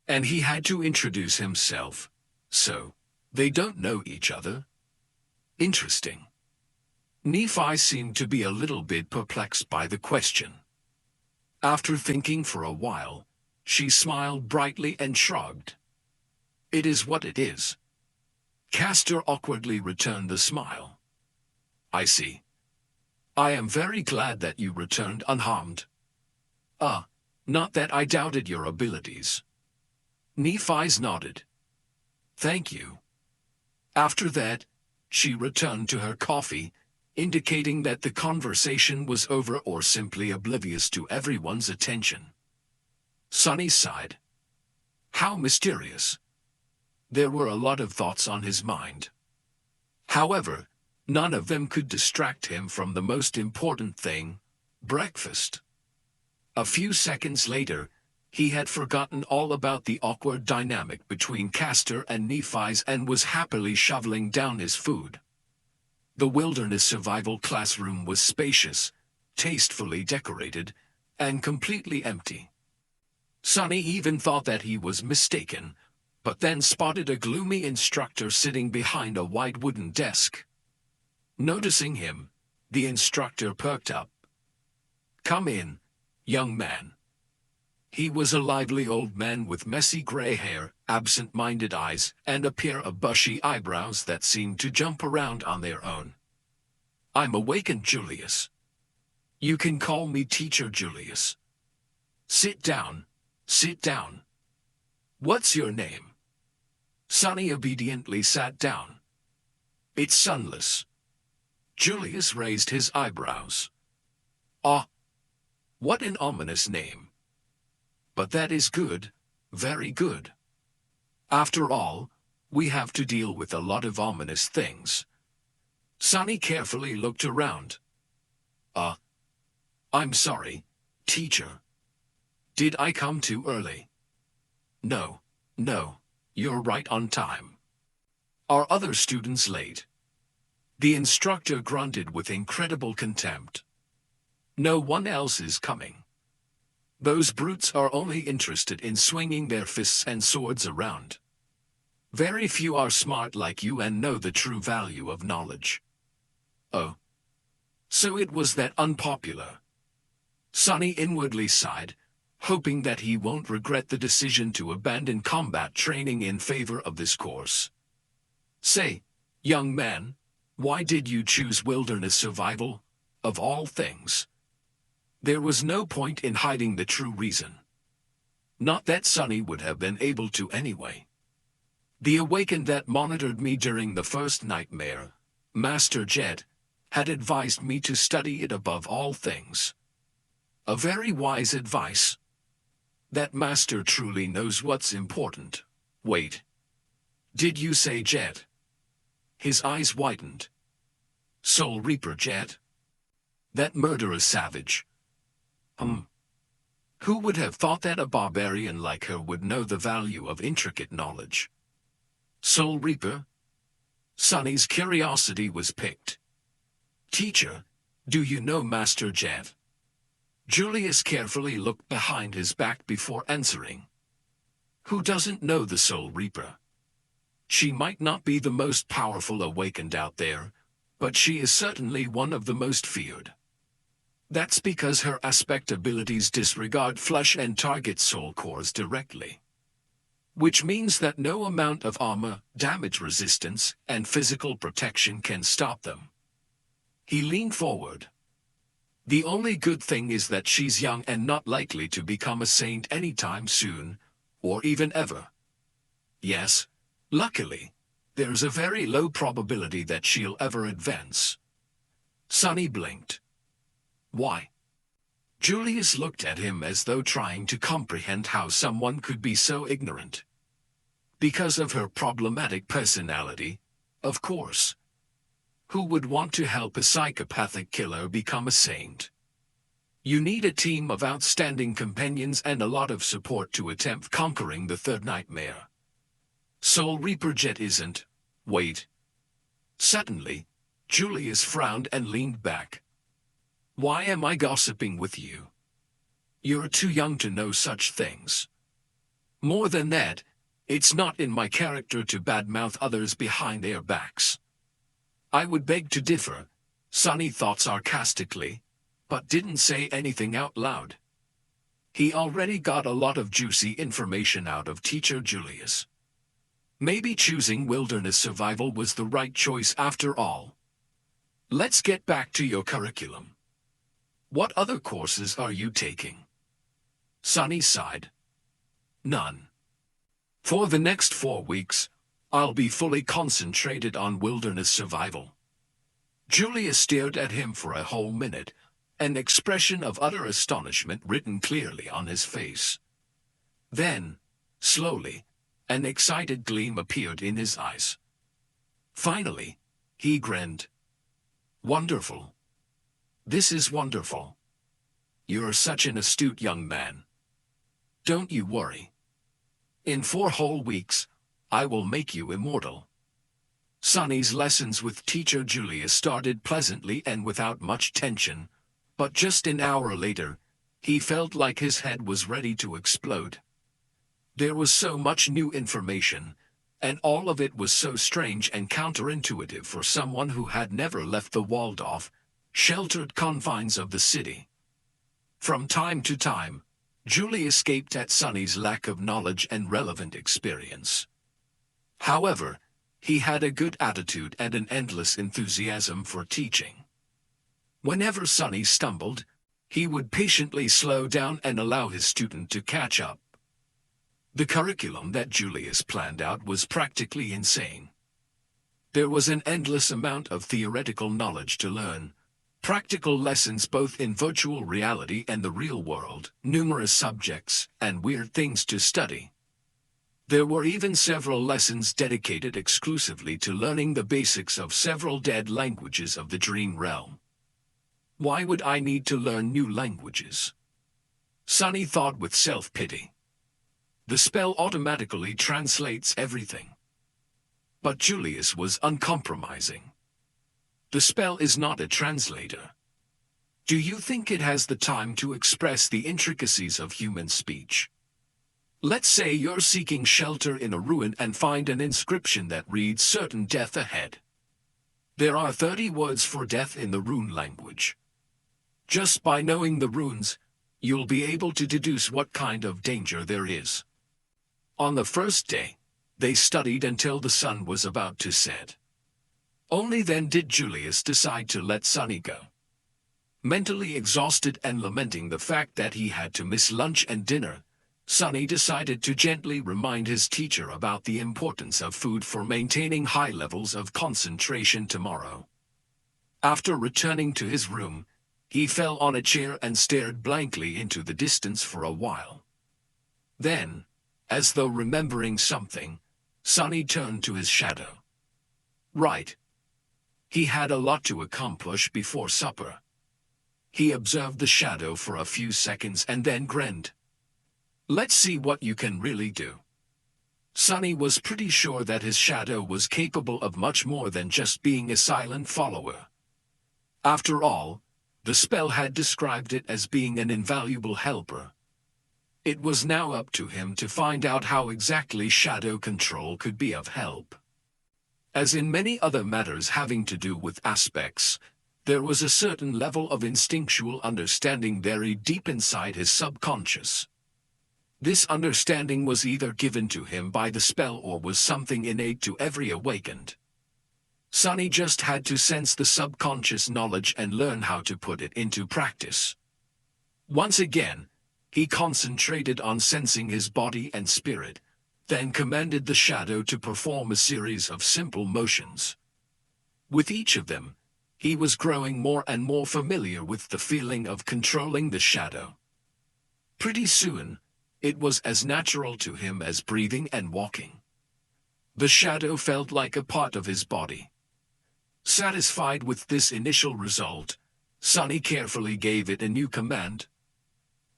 And he had to introduce himself, so they don't know each other? Interesting. Nephi seemed to be a little bit perplexed by the question. After thinking for a while, she smiled brightly and shrugged. It is what it is. Castor awkwardly returned the smile. I see. I am very glad that you returned unharmed. Not that I doubted your abilities. Nephi's nodded. Thank you. After that, she returned to her coffee, indicating that the conversation was over or simply oblivious to everyone's attention. Sonny sighed. How mysterious. There were a lot of thoughts on his mind. However, none of them could distract him from the most important thing, breakfast. A few seconds later, he had forgotten all about the awkward dynamic between Castor and Nephi's and was happily shoveling down his food. The wilderness survival classroom was spacious, tastefully decorated, and completely empty. Sonny even thought that he was mistaken, but then spotted a gloomy instructor sitting behind a white wooden desk. Noticing him, the instructor perked up. Come in, young man. He was a lively old man with messy gray hair, absent-minded eyes, and a pair of bushy eyebrows that seemed to jump around on their own. I'm awakened, Julius. You can call me Teacher Julius. Sit down, sit down. What's your name? Sonny obediently sat down. It's Sunless. Julius raised his eyebrows. Ah, what an ominous name. But that is good, very good. After all, we have to deal with a lot of ominous things. Sonny carefully looked around. I'm sorry, teacher. Did I come too early? No, you're right on time. Are other students late? The instructor grunted with incredible contempt. No one else is coming. Those brutes are only interested in swinging their fists and swords around. Very few are smart like you and know the true value of knowledge. Oh. So it was that unpopular. Sonny inwardly sighed, hoping that he won't regret the decision to abandon combat training in favor of this course. Say, young man, why did you choose wilderness survival, of all things? There was no point in hiding the true reason. Not that Sonny would have been able to anyway. The awakened that monitored me during the first nightmare, Master Jet, had advised me to study it above all things. A very wise advice. That master truly knows what's important. Wait. Did you say Jet? His eyes widened. Soul Reaper Jet? That murderous savage. Who would have thought that a barbarian like her would know the value of intricate knowledge? Soul Reaper? Sonny's curiosity was piqued. Teacher, do you know Master Jet? Julius carefully looked behind his back before answering. Who doesn't know the Soul Reaper? She might not be the most powerful awakened out there, but she is certainly one of the most feared. That's because her aspect abilities disregard flesh and target soul cores directly. Which means that no amount of armor, damage resistance, and physical protection can stop them. He leaned forward. The only good thing is that she's young and not likely to become a saint anytime soon, or even ever. Yes, luckily, there's a very low probability that she'll ever advance. Sonny blinked. Why? Julius looked at him as though trying to comprehend how someone could be so ignorant. Because of her problematic personality, of course. Who would want to help a psychopathic killer become a saint? You need a team of outstanding companions and a lot of support to attempt conquering the third nightmare. Soul Reaper Jet isn't. Wait. Suddenly, Julius frowned and leaned back. Why am I gossiping with you? You're too young to know such things. More than that, it's not in my character to badmouth others behind their backs. I would beg to differ, Sonny thought sarcastically, but didn't say anything out loud. He already got a lot of juicy information out of Teacher Julius. Maybe choosing wilderness survival was the right choice after all. Let's get back to your curriculum. What other courses are you taking? Sonny sighed. None. For the next 4 weeks, I'll be fully concentrated on wilderness survival. Julius stared at him for a whole minute, an expression of utter astonishment written clearly on his face. Then, slowly, an excited gleam appeared in his eyes. Finally, he grinned. "Wonderful. This is wonderful. You're such an astute young man. Don't you worry. In 4 whole weeks, I will make you immortal." Sonny's lessons with teacher Julius started pleasantly and without much tension, but just an hour later, he felt like his head was ready to explode. There was so much new information, and all of it was so strange and counterintuitive for someone who had never left the walled-off, sheltered confines of the city. From time to time, Julius gaped at Sonny's lack of knowledge and relevant experience. However, he had a good attitude and an endless enthusiasm for teaching. Whenever Sonny stumbled, he would patiently slow down and allow his student to catch up. The curriculum that Julius planned out was practically insane. There was an endless amount of theoretical knowledge to learn, practical lessons both in virtual reality and the real world, numerous subjects, and weird things to study. There were even several lessons dedicated exclusively to learning the basics of several dead languages of the dream realm. Why would I need to learn new languages? Sonny thought with self-pity. The spell automatically translates everything. But Julius was uncompromising. The spell is not a translator. Do you think it has the time to express the intricacies of human speech? Let's say you're seeking shelter in a ruin and find an inscription that reads certain death ahead. There are 30 words for death in the rune language. Just by knowing the runes, you'll be able to deduce what kind of danger there is. On the first day, they studied until the sun was about to set. Only then did Julius decide to let Sonny go. Mentally exhausted and lamenting the fact that he had to miss lunch and dinner, Sonny decided to gently remind his teacher about the importance of food for maintaining high levels of concentration tomorrow. After returning to his room, he fell on a chair and stared blankly into the distance for a while. Then, as though remembering something, Sonny turned to his shadow. Right. He had a lot to accomplish before supper. He observed the shadow for a few seconds and then grinned. Let's see what you can really do. Sonny was pretty sure that his shadow was capable of much more than just being a silent follower. After all, the spell had described it as being an invaluable helper. It was now up to him to find out how exactly shadow control could be of help. As in many other matters having to do with aspects, there was a certain level of instinctual understanding buried deep inside his subconscious. This understanding was either given to him by the spell or was something innate to every awakened. Sonny just had to sense the subconscious knowledge and learn how to put it into practice. Once again, he concentrated on sensing his body and spirit, then commanded the shadow to perform a series of simple motions. With each of them, he was growing more and more familiar with the feeling of controlling the shadow. Pretty soon, it was as natural to him as breathing and walking. The shadow felt like a part of his body. Satisfied with this initial result, Sonny carefully gave it a new command.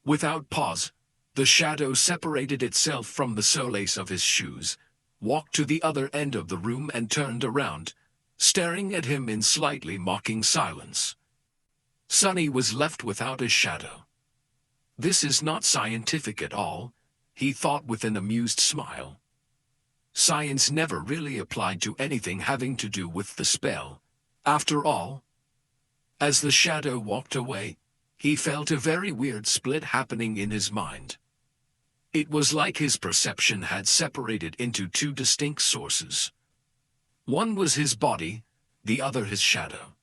Without pause, the shadow separated itself from the soles of his shoes, walked to the other end of the room and turned around, staring at him in slightly mocking silence. Sonny was left without a shadow. This is not scientific at all, he thought with an amused smile. Science never really applied to anything having to do with the spell, after all. As the shadow walked away, he felt a very weird split happening in his mind. It was like his perception had separated into 2 distinct sources. One was his body, the other his shadow.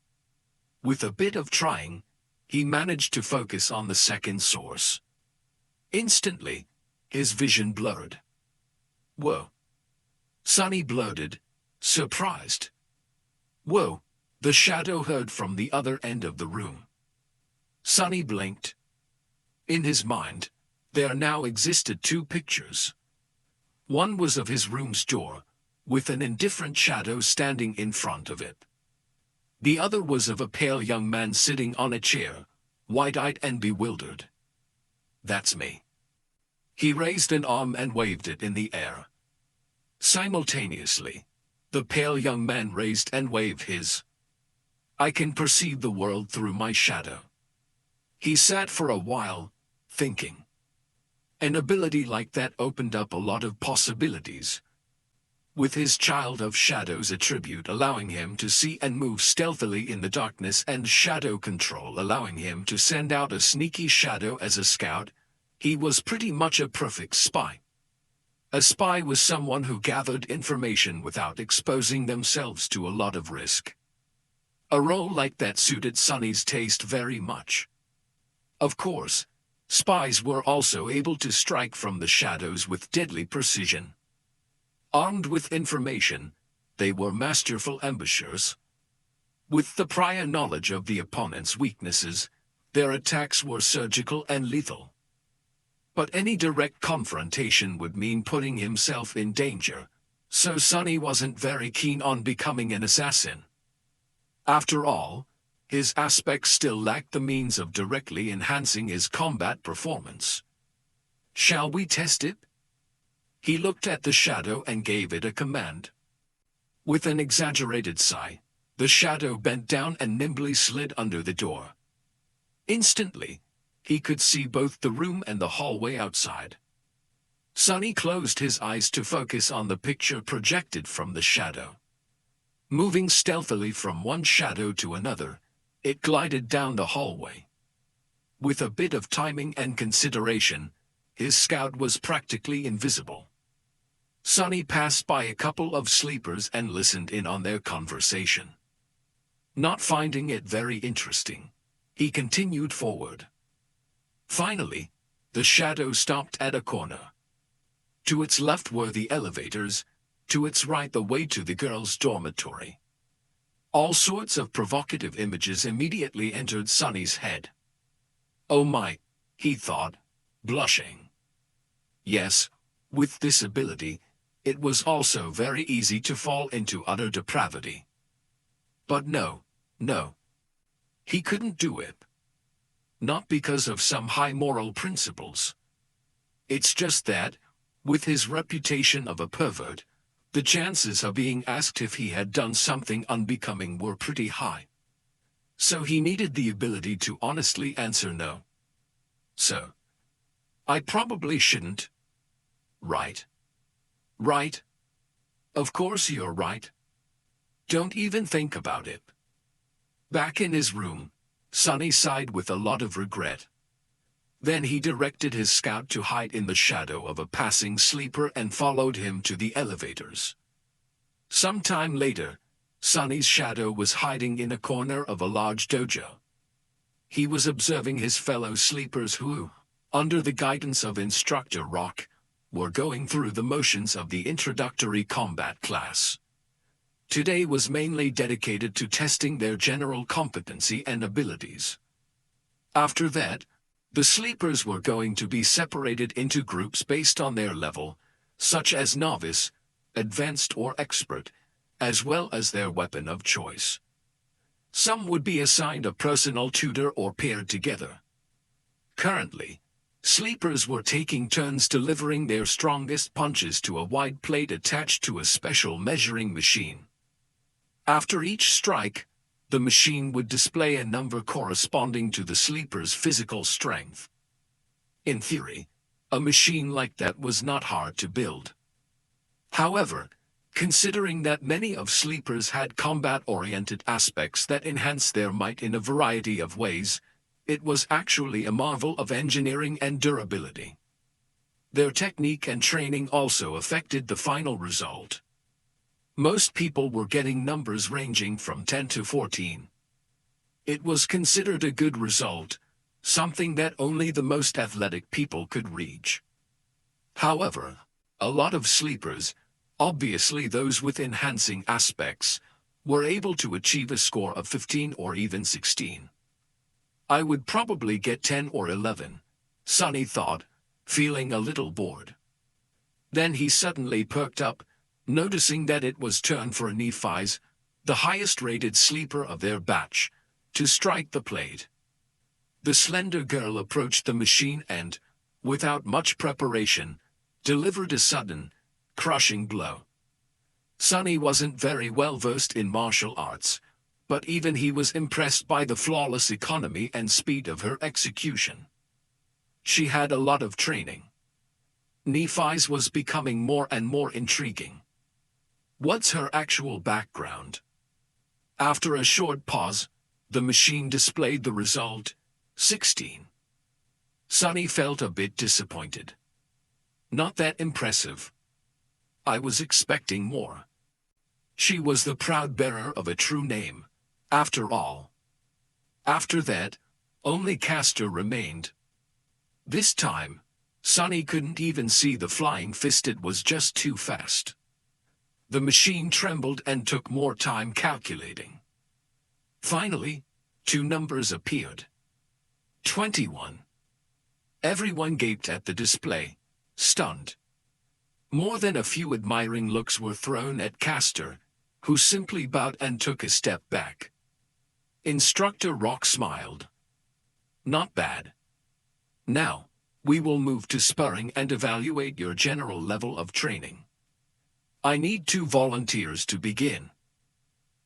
With a bit of trying, he managed to focus on the second source. Instantly, his vision blurred. Whoa. Sonny blurted, surprised. Whoa, the shadow heard from the other end of the room. Sonny blinked. In his mind, there now existed two pictures. One was of his room's door, with an indifferent shadow standing in front of it. The other was of a pale young man sitting on a chair, wide-eyed and bewildered. "That's me." He raised an arm and waved it in the air. Simultaneously, the pale young man raised and waved his. "I can perceive the world through my shadow." He sat for a while, thinking. An ability like that opened up a lot of possibilities. With his Child of Shadows attribute allowing him to see and move stealthily in the darkness and shadow control allowing him to send out a sneaky shadow as a scout, he was pretty much a perfect spy. A spy was someone who gathered information without exposing themselves to a lot of risk. A role like that suited Sonny's taste very much. Of course, spies were also able to strike from the shadows with deadly precision. Armed with information, they were masterful ambushers. With the prior knowledge of the opponent's weaknesses, their attacks were surgical and lethal. But any direct confrontation would mean putting himself in danger, so Sonny wasn't very keen on becoming an assassin. After all, his aspects still lacked the means of directly enhancing his combat performance. "Shall we test it?" He looked at the shadow and gave it a command. With an exaggerated sigh, the shadow bent down and nimbly slid under the door. Instantly, he could see both the room and the hallway outside. Sonny closed his eyes to focus on the picture projected from the shadow. Moving stealthily from one shadow to another, it glided down the hallway. With a bit of timing and consideration, his scout was practically invisible. Sonny passed by a couple of sleepers and listened in on their conversation. Not finding it very interesting, he continued forward. Finally, the shadow stopped at a corner. To its left were the elevators, to its right the way to the girls' dormitory. All sorts of provocative images immediately entered Sonny's head. "Oh my," he thought, blushing. Yes, with this ability, it was also very easy to fall into utter depravity. But no. He couldn't do it. Not because of some high moral principles. It's just that, with his reputation of a pervert, the chances of being asked if he had done something unbecoming were pretty high. So he needed the ability to honestly answer no. "So, I probably shouldn't. Right? Right? Of course you're right. Don't even think about it." Back in his room, Sonny sighed with a lot of regret. Then he directed his scout to hide in the shadow of a passing sleeper and followed him to the elevators. Some time later, Sonny's shadow was hiding in a corner of a large dojo. He was observing his fellow sleepers who, under the guidance of Instructor Rock, were going through the motions of the introductory combat class. Today was mainly dedicated to testing their general competency and abilities. After that, the sleepers were going to be separated into groups based on their level, such as novice, advanced or expert, as well as their weapon of choice. Some would be assigned a personal tutor or paired together. Currently, sleepers were taking turns delivering their strongest punches to a wide plate attached to a special measuring machine. After each strike, the machine would display a number corresponding to the sleeper's physical strength. In theory, a machine like that was not hard to build. However, considering that many of sleepers had combat-oriented aspects that enhanced their might in a variety of ways, it was actually a marvel of engineering and durability. Their technique and training also affected the final result. Most people were getting numbers ranging from 10 to 14. It was considered a good result, something that only the most athletic people could reach. However, a lot of sleepers, obviously those with enhancing aspects, were able to achieve a score of 15 or even 16. I would probably get 10 or 11, Sonny thought, feeling a little bored. Then he suddenly perked up, noticing that it was turn for Nephi's, the highest-rated sleeper of their batch, to strike the plate. The slender girl approached the machine and, without much preparation, delivered a sudden, crushing blow. Sonny wasn't very well versed in martial arts, but even he was impressed by the flawless economy and speed of her execution. She had a lot of training. Nephi's was becoming more and more intriguing. What's her actual background? After a short pause, the machine displayed the result, 16. Sonny felt a bit disappointed. Not that impressive. I was expecting more. She was the proud bearer of a true name, after all. After that, only Castor remained. This time, Sonny couldn't even see the flying fist, it was just too fast. The machine trembled and took more time calculating. Finally, 2 numbers appeared. 21. Everyone gaped at the display, stunned. More than a few admiring looks were thrown at Castor, who simply bowed and took a step back. Instructor Rock smiled. Not bad. Now, we will move to sparring and evaluate your general level of training. I need 2 volunteers to begin.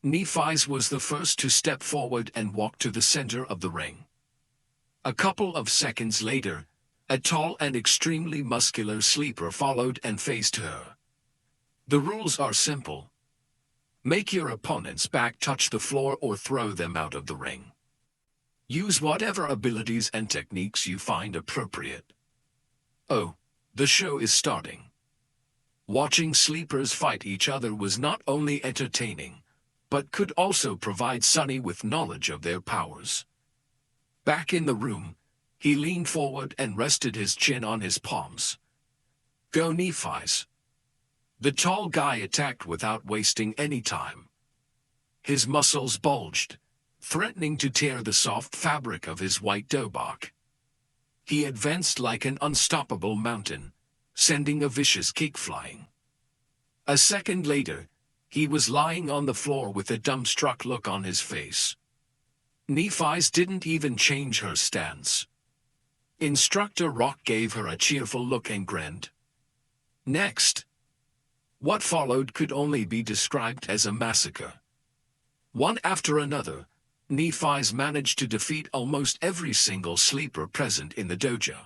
Nephi's was the first to step forward and walk to the center of the ring. A couple of seconds later, a tall and extremely muscular sleeper followed and faced her. The rules are simple. Make your opponent's back touch the floor or throw them out of the ring. Use whatever abilities and techniques you find appropriate. Oh, the show is starting. Watching sleepers fight each other was not only entertaining, but could also provide Sonny with knowledge of their powers. Back in the room, he leaned forward and rested his chin on his palms. Go Nephi's. The tall guy attacked without wasting any time. His muscles bulged, threatening to tear the soft fabric of his white dobok. He advanced like an unstoppable mountain, sending a vicious kick flying. A second later, he was lying on the floor with a dumbstruck look on his face. Nephi's didn't even change her stance. Instructor Rock gave her a cheerful look and grinned. Next. What followed could only be described as a massacre. One after another, Nephi's managed to defeat almost every single sleeper present in the dojo.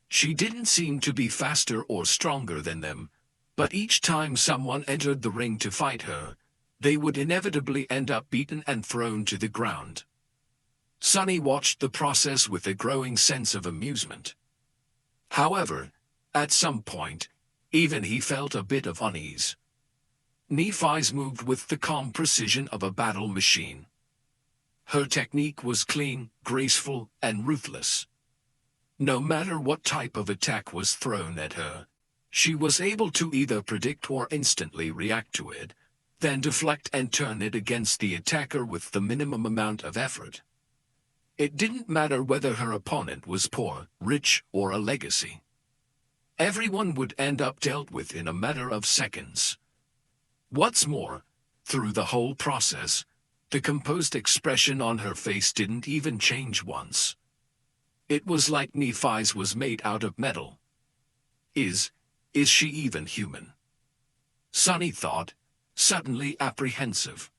She didn't seem to be faster or stronger than them, but each time someone entered the ring to fight her, they would inevitably end up beaten and thrown to the ground. Sonny watched the process with a growing sense of amusement. However, at some point, even he felt a bit of unease. Nephi's moved with the calm precision of a battle machine. Her technique was clean, graceful, and ruthless. No matter what type of attack was thrown at her, she was able to either predict or instantly react to it, then deflect and turn it against the attacker with the minimum amount of effort. It didn't matter whether her opponent was poor, rich, or a legacy. Everyone would end up dealt with in a matter of seconds. What's more, through the whole process, the composed expression on her face didn't even change once. It was like Nephi's was made out of metal. Is she even human? Sonny thought, suddenly apprehensive.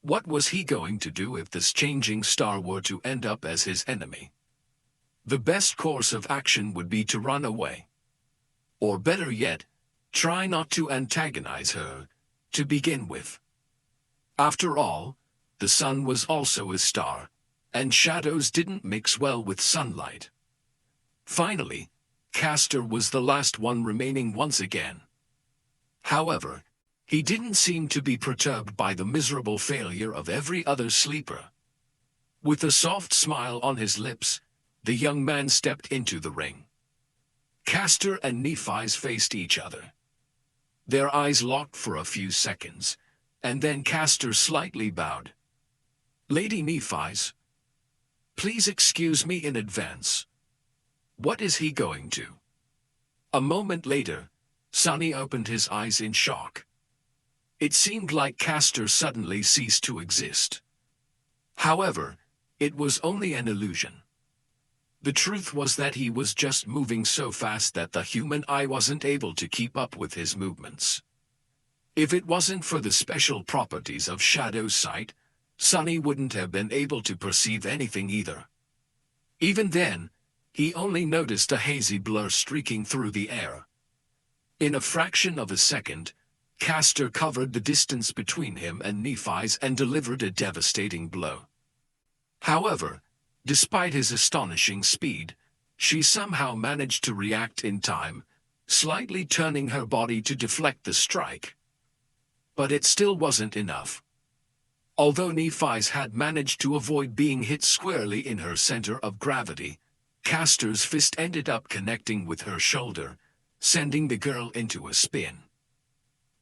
What was he going to do if this changing star were to end up as his enemy? The best course of action would be to run away. Or better yet, try not to antagonize her, to begin with. After all, the sun was also a star, and shadows didn't mix well with sunlight. Finally, Castor was the last one remaining once again. However, he didn't seem to be perturbed by the miserable failure of every other sleeper. With a soft smile on his lips, the young man stepped into the ring. Castor and Nephi's faced each other. Their eyes locked for a few seconds, and then Castor slightly bowed. "Lady Nephis, please excuse me in advance. What is he going to?" A moment later, Sonny opened his eyes in shock. It seemed like Castor suddenly ceased to exist. However, it was only an illusion. The truth was that he was just moving so fast that the human eye wasn't able to keep up with his movements. If it wasn't for the special properties of shadow sight, Sonny wouldn't have been able to perceive anything either. Even then, he only noticed a hazy blur streaking through the air. In a fraction of a second, Castor covered the distance between him and Nephis and delivered a devastating blow. However, despite his astonishing speed, she somehow managed to react in time, slightly turning her body to deflect the strike. But it still wasn't enough. Although Nephis had managed to avoid being hit squarely in her center of gravity, Castor's fist ended up connecting with her shoulder, sending the girl into a spin.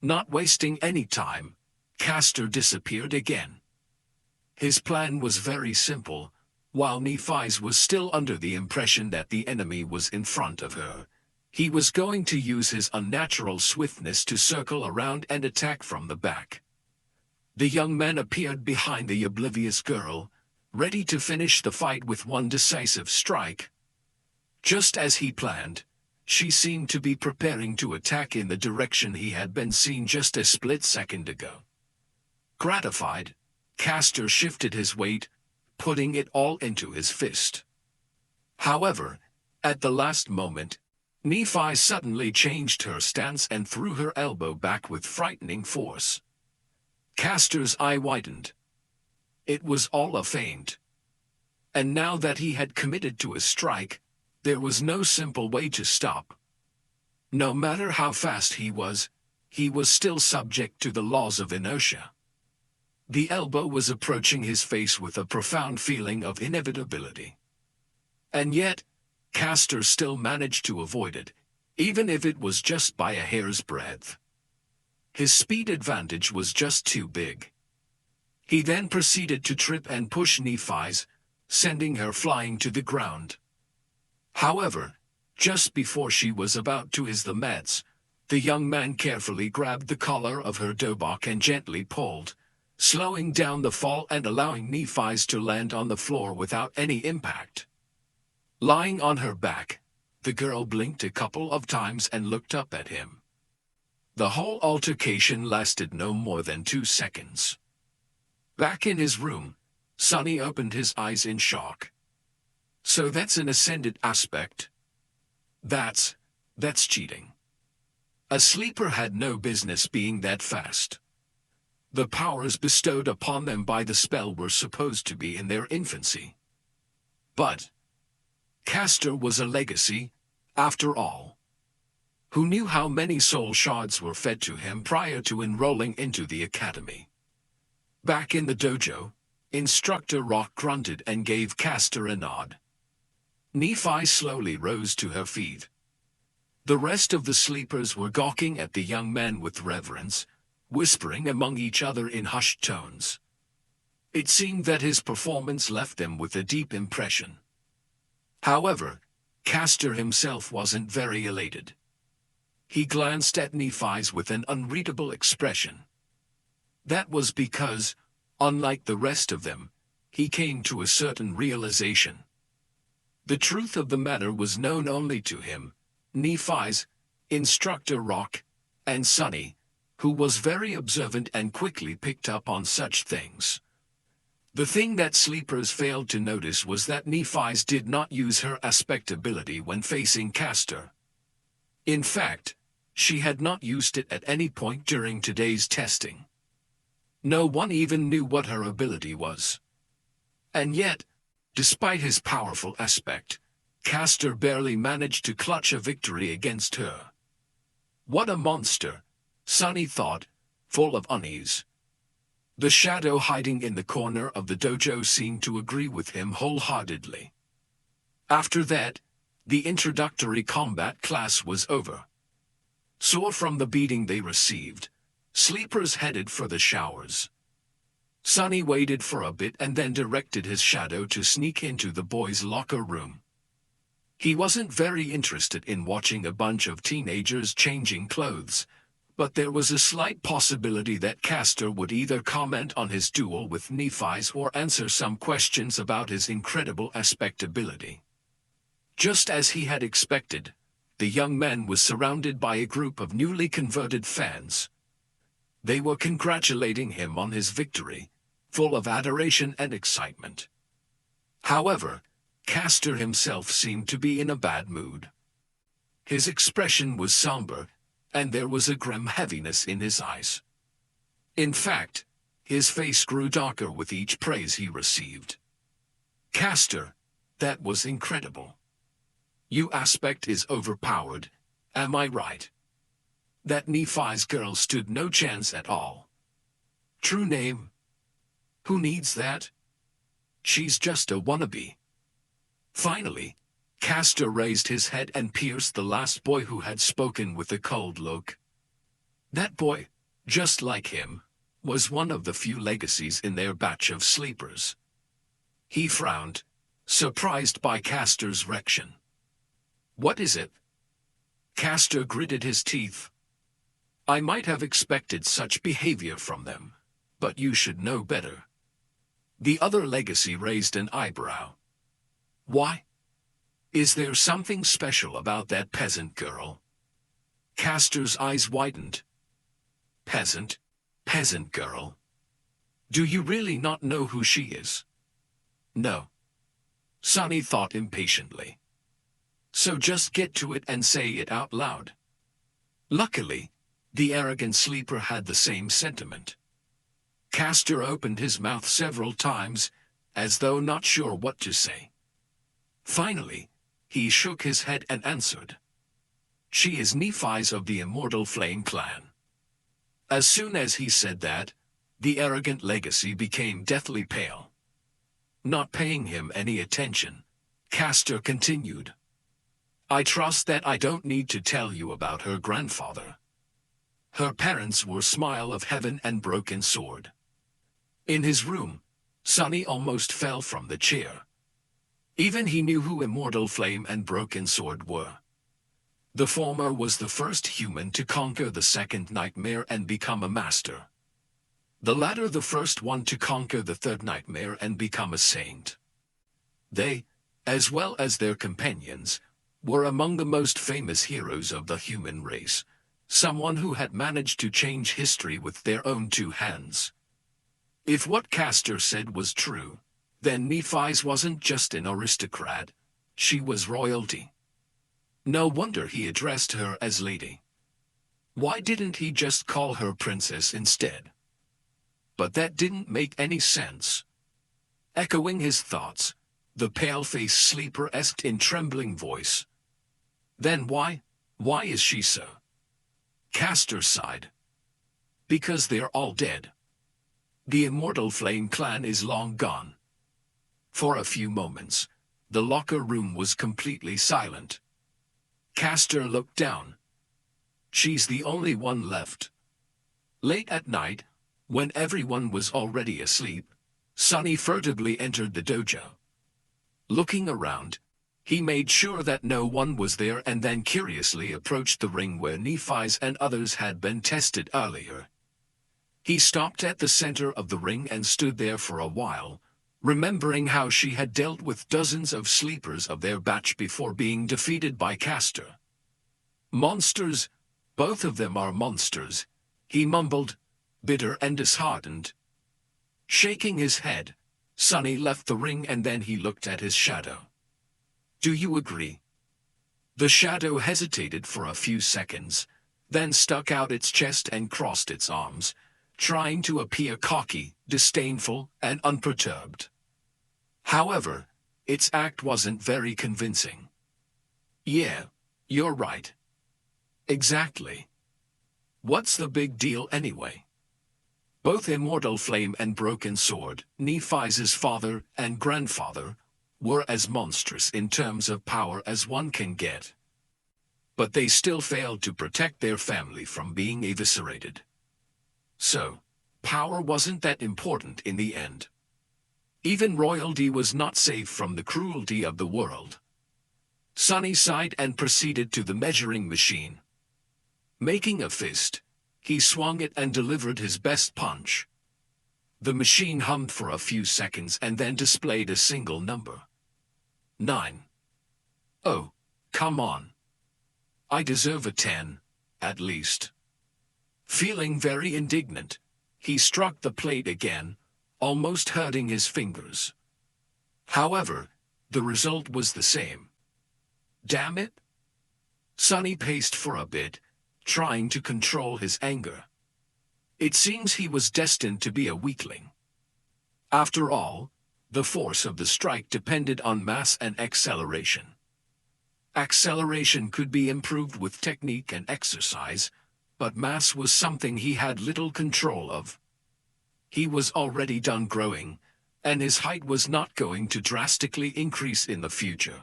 Not wasting any time, Castor disappeared again. His plan was very simple. While Nephis was still under the impression that the enemy was in front of her, he was going to use his unnatural swiftness to circle around and attack from the back. The young man appeared behind the oblivious girl, ready to finish the fight with one decisive strike. Just as he planned, she seemed to be preparing to attack in the direction he had been seen just a split second ago. Gratified, Castor shifted his weight, putting it all into his fist. However, at the last moment, Nephi suddenly changed her stance and threw her elbow back with frightening force. Castor's eye widened. It was all a feint. And now that he had committed to a strike, there was no simple way to stop. No matter how fast he was still subject to the laws of inertia. The elbow was approaching his face with a profound feeling of inevitability. And yet, Castor still managed to avoid it, even if it was just by a hair's breadth. His speed advantage was just too big. He then proceeded to trip and push Nephis, sending her flying to the ground. However, just before she was about to hit the mats, the young man carefully grabbed the collar of her dobok and gently pulled, slowing down the fall and allowing Nephis to land on the floor without any impact. Lying on her back, the girl blinked a couple of times and looked up at him. The whole altercation lasted no more than 2 seconds. Back in his room, Sonny opened his eyes in shock. So that's an ascended aspect? That's cheating. A sleeper had no business being that fast. The powers bestowed upon them by the spell were supposed to be in their infancy. But Castor was a legacy, after all. Who knew how many soul shards were fed to him prior to enrolling into the academy? Back in the dojo, Instructor Rock grunted and gave Castor a nod. Nephi slowly rose to her feet. The rest of the sleepers were gawking at the young man with reverence, whispering among each other in hushed tones. It seemed that his performance left them with a deep impression. However, Castor himself wasn't very elated. He glanced at Nephis with an unreadable expression. That was because, unlike the rest of them, he came to a certain realization. The truth of the matter was known only to him, Nephis, Instructor Rock, and Sonny, who was very observant and quickly picked up on such things. The thing that sleepers failed to notice was that Nephis did not use her aspect ability when facing Castor. In fact, she had not used it at any point during today's testing. No one even knew what her ability was. And yet, despite his powerful aspect, Castor barely managed to clutch a victory against her. What a monster, Sonny thought, full of unease. The shadow hiding in the corner of the dojo seemed to agree with him wholeheartedly. After that, the introductory combat class was over. Sore from the beating they received, Sleepers headed for the showers. Sonny waited for a bit and then directed his shadow to sneak into the boys' locker room. He wasn't very interested in watching a bunch of teenagers changing clothes, but there was a slight possibility that Castor would either comment on his duel with Nephi's or answer some questions about his incredible aspect ability. Just as he had expected, the young man was surrounded by a group of newly converted fans. They were congratulating him on his victory, full of adoration and excitement. However, Castor himself seemed to be in a bad mood. His expression was somber, and there was a grim heaviness in his eyes. In fact, his face grew darker with each praise he received. Castor, that was incredible. Your aspect is overpowered, am I right? That Nephi's girl stood no chance at all. True name? Who needs that? She's just a wannabe. Finally, Castor raised his head and pierced the last boy who had spoken with a cold look. That boy, just like him, was one of the few legacies in their batch of sleepers. He frowned, surprised by Castor's reaction. What is it? Castor gritted his teeth. I might have expected such behavior from them, but you should know better. The other legacy raised an eyebrow. Why? Is there something special about that peasant girl? Castor's eyes widened. Peasant girl. Do you really not know who she is? No. Sonny thought impatiently. So just get to it and say it out loud. Luckily, the arrogant sleeper had the same sentiment. Castor opened his mouth several times, as though not sure what to say. Finally, he shook his head and answered. She is Nephi's of the Immortal Flame clan. As soon as he said that, the arrogant legacy became deathly pale. Not paying him any attention, Castor continued. I trust that I don't need to tell you about her grandfather. Her parents were Smile of Heaven and Broken Sword. In his room, Sonny almost fell from the chair. Even he knew who Immortal Flame and Broken Sword were. The former was the first human to conquer the second nightmare and become a master. The latter the first one to conquer the third nightmare and become a saint. They, as well as their companions, were among the most famous heroes of the human race, someone who had managed to change history with their own two hands. If what Castor said was true, then Nephi's wasn't just an aristocrat, she was royalty. No wonder he addressed her as lady. Why didn't he just call her princess instead? But that didn't make any sense. Echoing his thoughts, the pale-faced sleeper asked in trembling voice. Then why is she so? Castor sighed. Because they're all dead. The Immortal Flame clan is long gone. For a few moments, the locker room was completely silent. Castor looked down. She's the only one left. Late at night, when everyone was already asleep, Sonny furtively entered the dojo. Looking around, he made sure that no one was there and then curiously approached the ring where Nephi's and others had been tested earlier. He stopped at the center of the ring and stood there for a while, remembering how she had dealt with dozens of sleepers of their batch before being defeated by Castor. Monsters, both of them are monsters, he mumbled, bitter and disheartened. Shaking his head, Sonny left the ring and then he looked at his shadow. Do you agree? The shadow hesitated for a few seconds, then stuck out its chest and crossed its arms, trying to appear cocky, disdainful, and unperturbed. However, its act wasn't very convincing. Yeah, you're right. Exactly. What's the big deal anyway? Both Immortal Flame and Broken Sword, Nephi's father and grandfather, were as monstrous in terms of power as one can get. But they still failed to protect their family from being eviscerated. So, power wasn't that important in the end. Even royalty was not safe from the cruelty of the world. Sonny sighed and proceeded to the measuring machine. Making a fist, he swung it and delivered his best punch. The machine hummed for a few seconds and then displayed a single number. 9. Oh, come on. I deserve a 10, at least. Feeling very indignant, he struck the plate again, almost hurting his fingers. However, the result was the same. Damn it! Sonny paced for a bit, trying to control his anger. It seems he was destined to be a weakling. After all, the force of the strike depended on mass and acceleration. Acceleration could be improved with technique and exercise, but mass was something he had little control of. He was already done growing, and his height was not going to drastically increase in the future.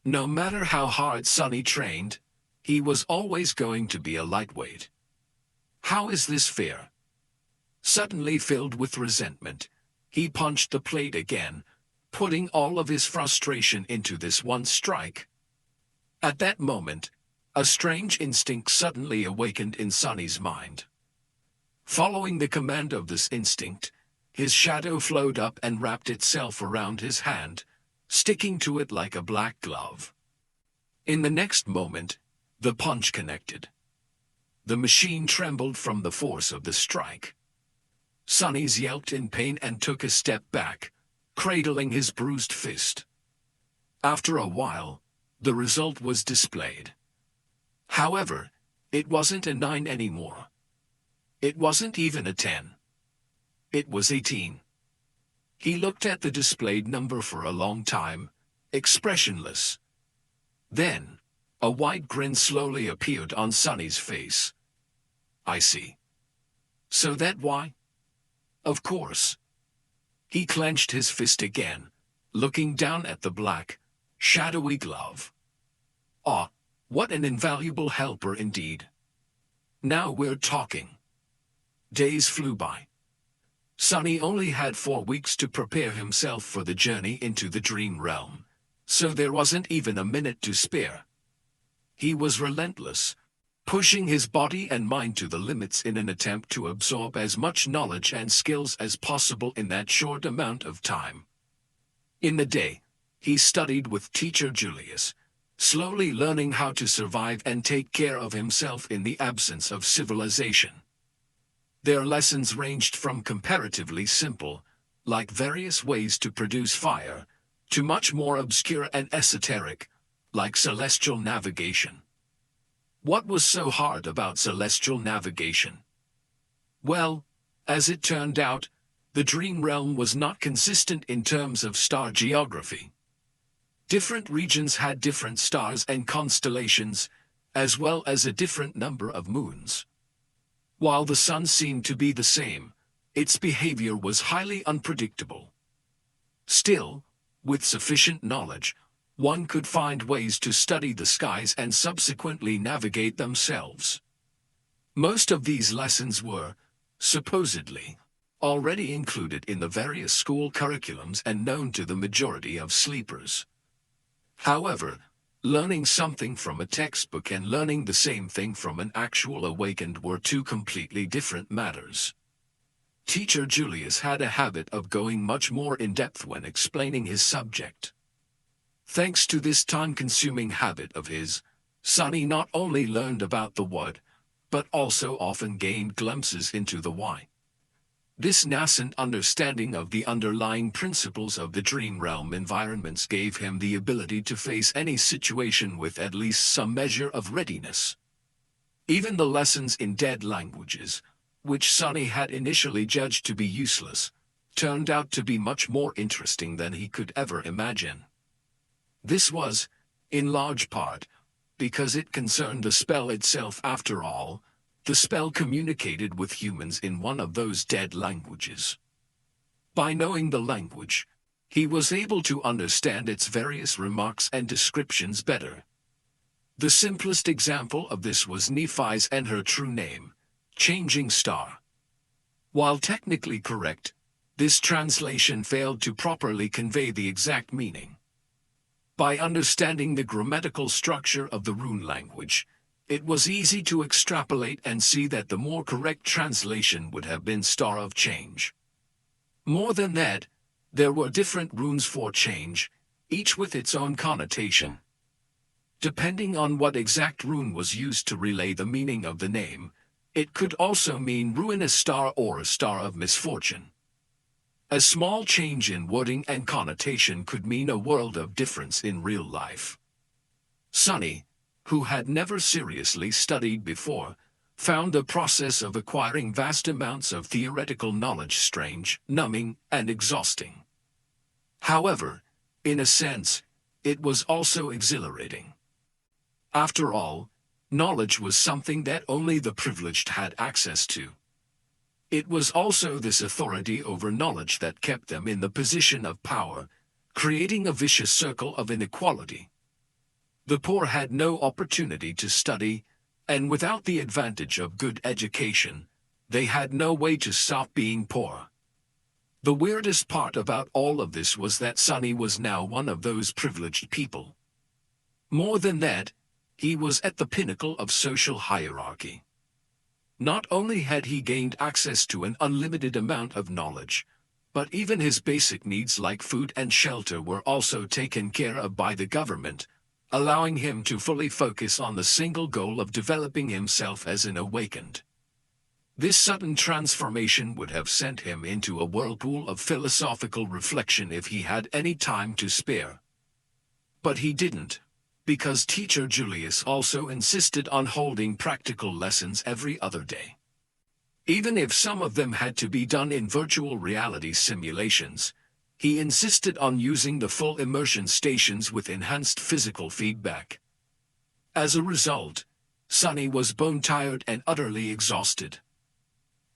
No matter how hard Sonny trained, he was always going to be a lightweight. How is this fair? Suddenly filled with resentment, he punched the plate again, putting all of his frustration into this one strike. At that moment, a strange instinct suddenly awakened in Sonny's mind. Following the command of this instinct, his shadow flowed up and wrapped itself around his hand, sticking to it like a black glove. In the next moment, the punch connected. The machine trembled from the force of the strike. Sonny yelped in pain and took a step back, cradling his bruised fist. After a while, the result was displayed. However, it wasn't a 9 anymore. It wasn't even a 10. It was 18. He looked at the displayed number for a long time, expressionless. Then, a wide grin slowly appeared on Sonny's face. I see. So that why? Of course. He clenched his fist again, looking down at the black, shadowy glove. Ah, what an invaluable helper indeed. Now we're talking. Days flew by. Sonny only had 4 weeks to prepare himself for the journey into the dream realm, so there wasn't even a minute to spare. He was relentless, pushing his body and mind to the limits in an attempt to absorb as much knowledge and skills as possible in that short amount of time. In the day, he studied with teacher Julius, slowly learning how to survive and take care of himself in the absence of civilization. Their lessons ranged from comparatively simple, like various ways to produce fire, to much more obscure and esoteric, like celestial navigation. What was so hard about celestial navigation? Well, as it turned out, the dream realm was not consistent in terms of star geography. Different regions had different stars and constellations, as well as a different number of moons. While the sun seemed to be the same, its behavior was highly unpredictable. Still, with sufficient knowledge, one could find ways to study the skies and subsequently navigate themselves. Most of these lessons were, supposedly, already included in the various school curriculums and known to the majority of sleepers. However, learning something from a textbook and learning the same thing from an actual awakened were two completely different matters. Teacher Julius had a habit of going much more in-depth when explaining his subject. Thanks to this time-consuming habit of his, Sonny not only learned about the what, but also often gained glimpses into the why. This nascent understanding of the underlying principles of the dream realm environments gave him the ability to face any situation with at least some measure of readiness. Even the lessons in dead languages, which Sonny had initially judged to be useless, turned out to be much more interesting than he could ever imagine. This was, in large part, because it concerned the spell itself after all. The spell communicated with humans in one of those dead languages. By knowing the language, he was able to understand its various remarks and descriptions better. The simplest example of this was Nephi's and her true name, Changing Star. While technically correct, this translation failed to properly convey the exact meaning. By understanding the grammatical structure of the rune language, it was easy to extrapolate and see that the more correct translation would have been Star of Change. More than that, there were different runes for change, each with its own connotation. Depending on what exact rune was used to relay the meaning of the name, it could also mean ruinous star or a star of misfortune. A small change in wording and connotation could mean a world of difference in real life. Sunny, who had never seriously studied before, found the process of acquiring vast amounts of theoretical knowledge strange, numbing, and exhausting. However, in a sense, it was also exhilarating. After all, knowledge was something that only the privileged had access to. It was also this authority over knowledge that kept them in the position of power, creating a vicious circle of inequality. The poor had no opportunity to study, and without the advantage of good education, they had no way to stop being poor. The weirdest part about all of this was that Sunny was now one of those privileged people. More than that, he was at the pinnacle of social hierarchy. Not only had he gained access to an unlimited amount of knowledge, but even his basic needs like food and shelter were also taken care of by the government, allowing him to fully focus on the single goal of developing himself as an awakened. This sudden transformation would have sent him into a whirlpool of philosophical reflection if he had any time to spare. But he didn't, because teacher Julius also insisted on holding practical lessons every other day. Even if some of them had to be done in virtual reality simulations, he insisted on using the full immersion stations with enhanced physical feedback. As a result, Sunny was bone-tired and utterly exhausted.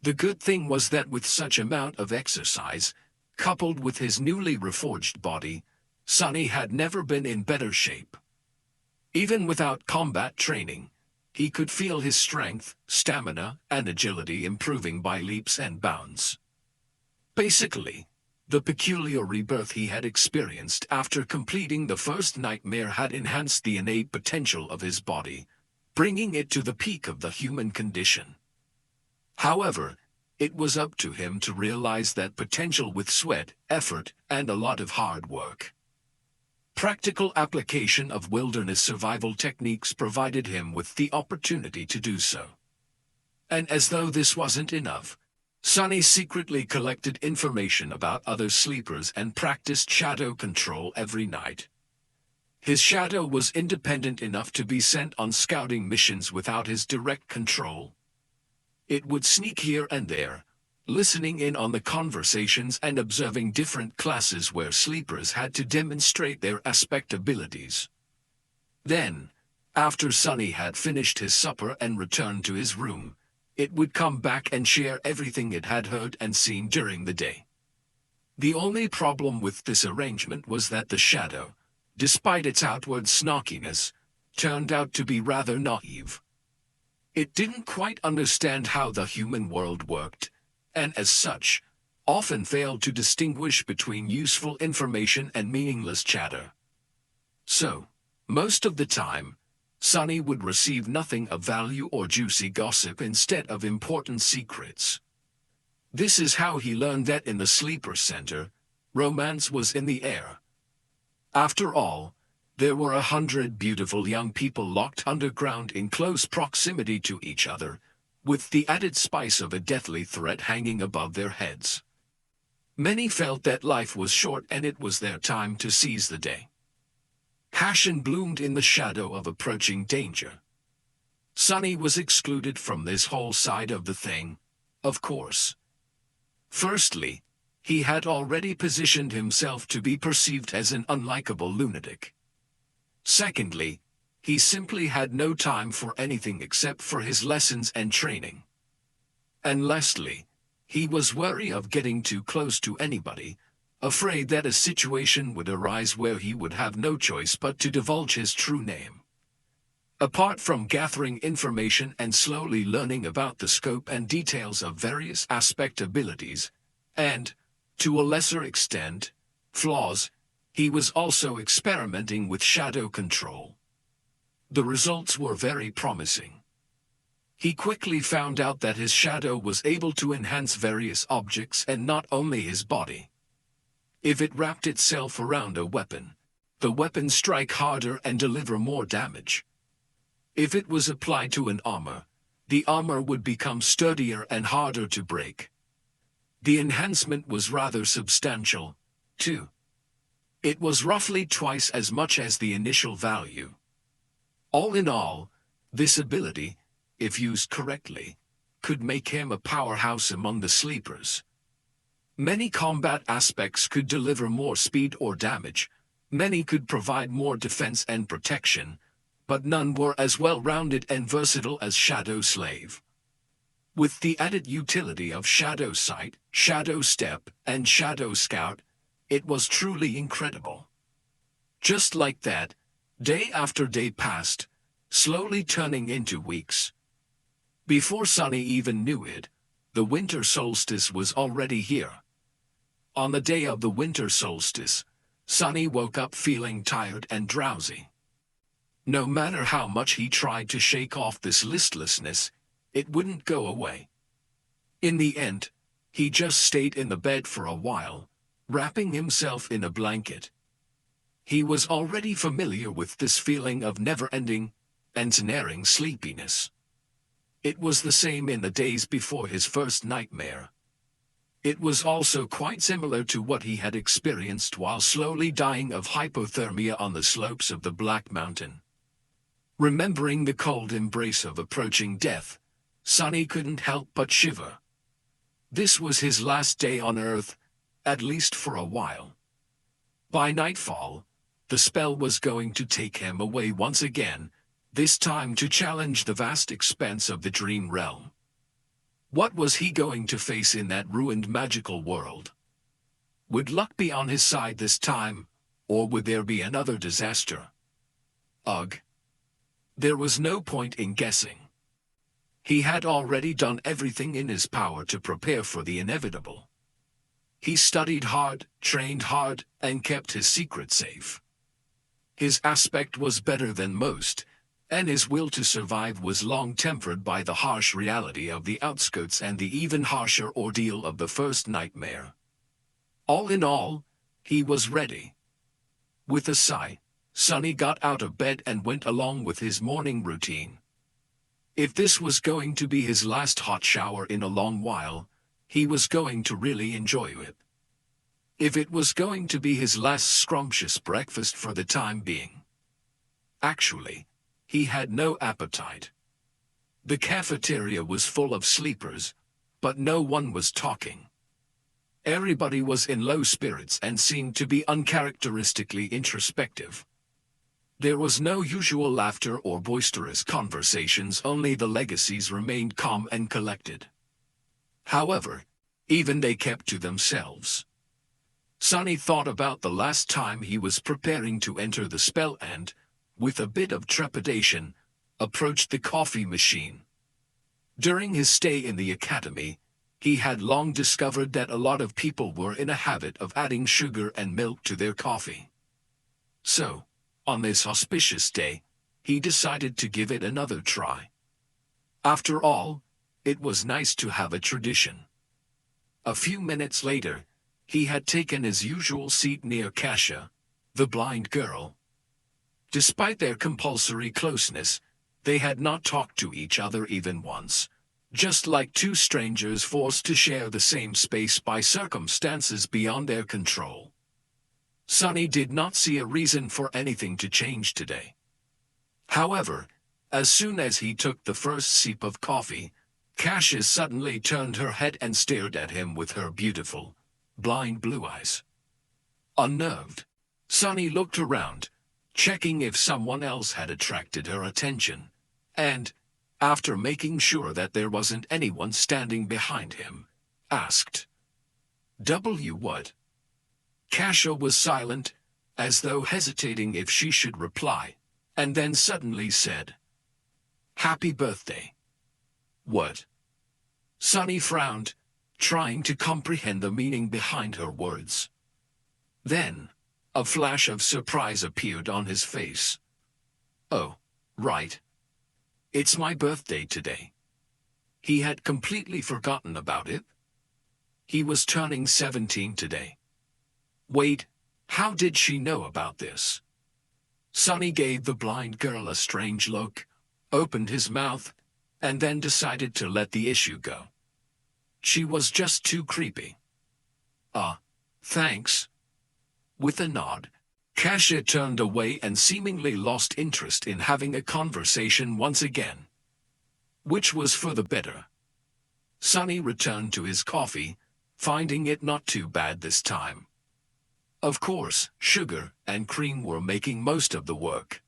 The good thing was that with such amount of exercise, coupled with his newly reforged body, Sunny had never been in better shape. Even without combat training, he could feel his strength, stamina, and agility improving by leaps and bounds. Basically, the peculiar rebirth he had experienced after completing the first nightmare had enhanced the innate potential of his body, bringing it to the peak of the human condition. However, it was up to him to realize that potential with sweat, effort, and a lot of hard work. Practical application of wilderness survival techniques provided him with the opportunity to do so. And as though this wasn't enough, Sunny secretly collected information about other sleepers and practiced shadow control every night. His shadow was independent enough to be sent on scouting missions without his direct control. It would sneak here and there, listening in on the conversations and observing different classes where sleepers had to demonstrate their aspect abilities. Then, after Sunny had finished his supper and returned to his room, it would come back and share everything it had heard and seen during the day. The only problem with this arrangement was that the shadow, despite its outward snarkiness, turned out to be rather naive. It didn't quite understand how the human world worked, and as such, often failed to distinguish between useful information and meaningless chatter. So, most of the time, Sunny would receive nothing of value or juicy gossip instead of important secrets. This is how he learned that in the sleeper center, romance was in the air. After all, there were 100 beautiful young people locked underground in close proximity to each other, with the added spice of a deathly threat hanging above their heads. Many felt that life was short and it was their time to seize the day. Passion bloomed in the shadow of approaching danger. Sunny was excluded from this whole side of the thing, of course. Firstly, he had already positioned himself to be perceived as an unlikable lunatic. Secondly, he simply had no time for anything except for his lessons and training. And lastly, he was wary of getting too close to anybody, afraid that a situation would arise where he would have no choice but to divulge his true name. Apart from gathering information and slowly learning about the scope and details of various aspect abilities, and, to a lesser extent, flaws, he was also experimenting with shadow control. The results were very promising. He quickly found out that his shadow was able to enhance various objects and not only his body. If it wrapped itself around a weapon, the weapon strike harder and deliver more damage. If it was applied to an armor, the armor would become sturdier and harder to break. The enhancement was rather substantial, too. It was roughly twice as much as the initial value. All in all, this ability, if used correctly, could make him a powerhouse among the sleepers. Many combat aspects could deliver more speed or damage, many could provide more defense and protection, but none were as well-rounded and versatile as Shadow Slave. With the added utility of Shadow Sight, Shadow Step, and Shadow Scout, it was truly incredible. Just like that, day after day passed, slowly turning into weeks. Before Sunny even knew it, the winter solstice was already here. On the day of the winter solstice, Sunny woke up feeling tired and drowsy. No matter how much he tried to shake off this listlessness, it wouldn't go away. In the end, he just stayed in the bed for a while, wrapping himself in a blanket. He was already familiar with this feeling of never-ending, ensnaring sleepiness. It was the same in the days before his first nightmare. It was also quite similar to what he had experienced while slowly dying of hypothermia on the slopes of the Black Mountain. Remembering the cold embrace of approaching death, Sunny couldn't help but shiver. This was his last day on Earth, at least for a while. By nightfall, the spell was going to take him away once again, this time to challenge the vast expanse of the dream realm. What was he going to face in that ruined magical world? Would luck be on his side this time, or would there be another disaster? Ugh. There was no point in guessing. He had already done everything in his power to prepare for the inevitable. He studied hard, trained hard, and kept his secret safe. His aspect was better than most, and his will to survive was long tempered by the harsh reality of the outskirts and the even harsher ordeal of the first nightmare. All in all, he was ready. With a sigh, Sunny got out of bed and went along with his morning routine. If this was going to be his last hot shower in a long while, he was going to really enjoy it. If it was going to be his last scrumptious breakfast for the time being. Actually, he had no appetite. The cafeteria was full of sleepers, but no one was talking. Everybody was in low spirits and seemed to be uncharacteristically introspective. There was no usual laughter or boisterous conversations, only the legacies remained calm and collected. However, even they kept to themselves. Sunny thought about the last time he was preparing to enter the spell and, with a bit of trepidation, approached the coffee machine. During his stay in the academy, he had long discovered that a lot of people were in a habit of adding sugar and milk to their coffee. So, on this auspicious day, he decided to give it another try. After all, it was nice to have a tradition. A few minutes later, he had taken his usual seat near Kasia, the blind girl. Despite their compulsory closeness, they had not talked to each other even once, just like two strangers forced to share the same space by circumstances beyond their control. Sunny did not see a reason for anything to change today. However, as soon as he took the first sip of coffee, Kasia suddenly turned her head and stared at him with her beautiful, blind blue eyes. Unnerved, Sunny looked around, checking if someone else had attracted her attention, and, after making sure that there wasn't anyone standing behind him, asked, What? Kasia was silent, as though hesitating if she should reply, and then suddenly said, Happy birthday. What? Sunny frowned, trying to comprehend the meaning behind her words. Then, a flash of surprise appeared on his face. Oh, right. It's my birthday today. He had completely forgotten about it. He was turning 17 today. Wait, how did she know about this? Sunny gave the blind girl a strange look, opened his mouth, and then decided to let the issue go. She was just too creepy. Thanks. With a nod, Kasia turned away and seemingly lost interest in having a conversation once again. Which was for the better. Sunny returned to his coffee, finding it not too bad this time. Of course, sugar and cream were making most of the work.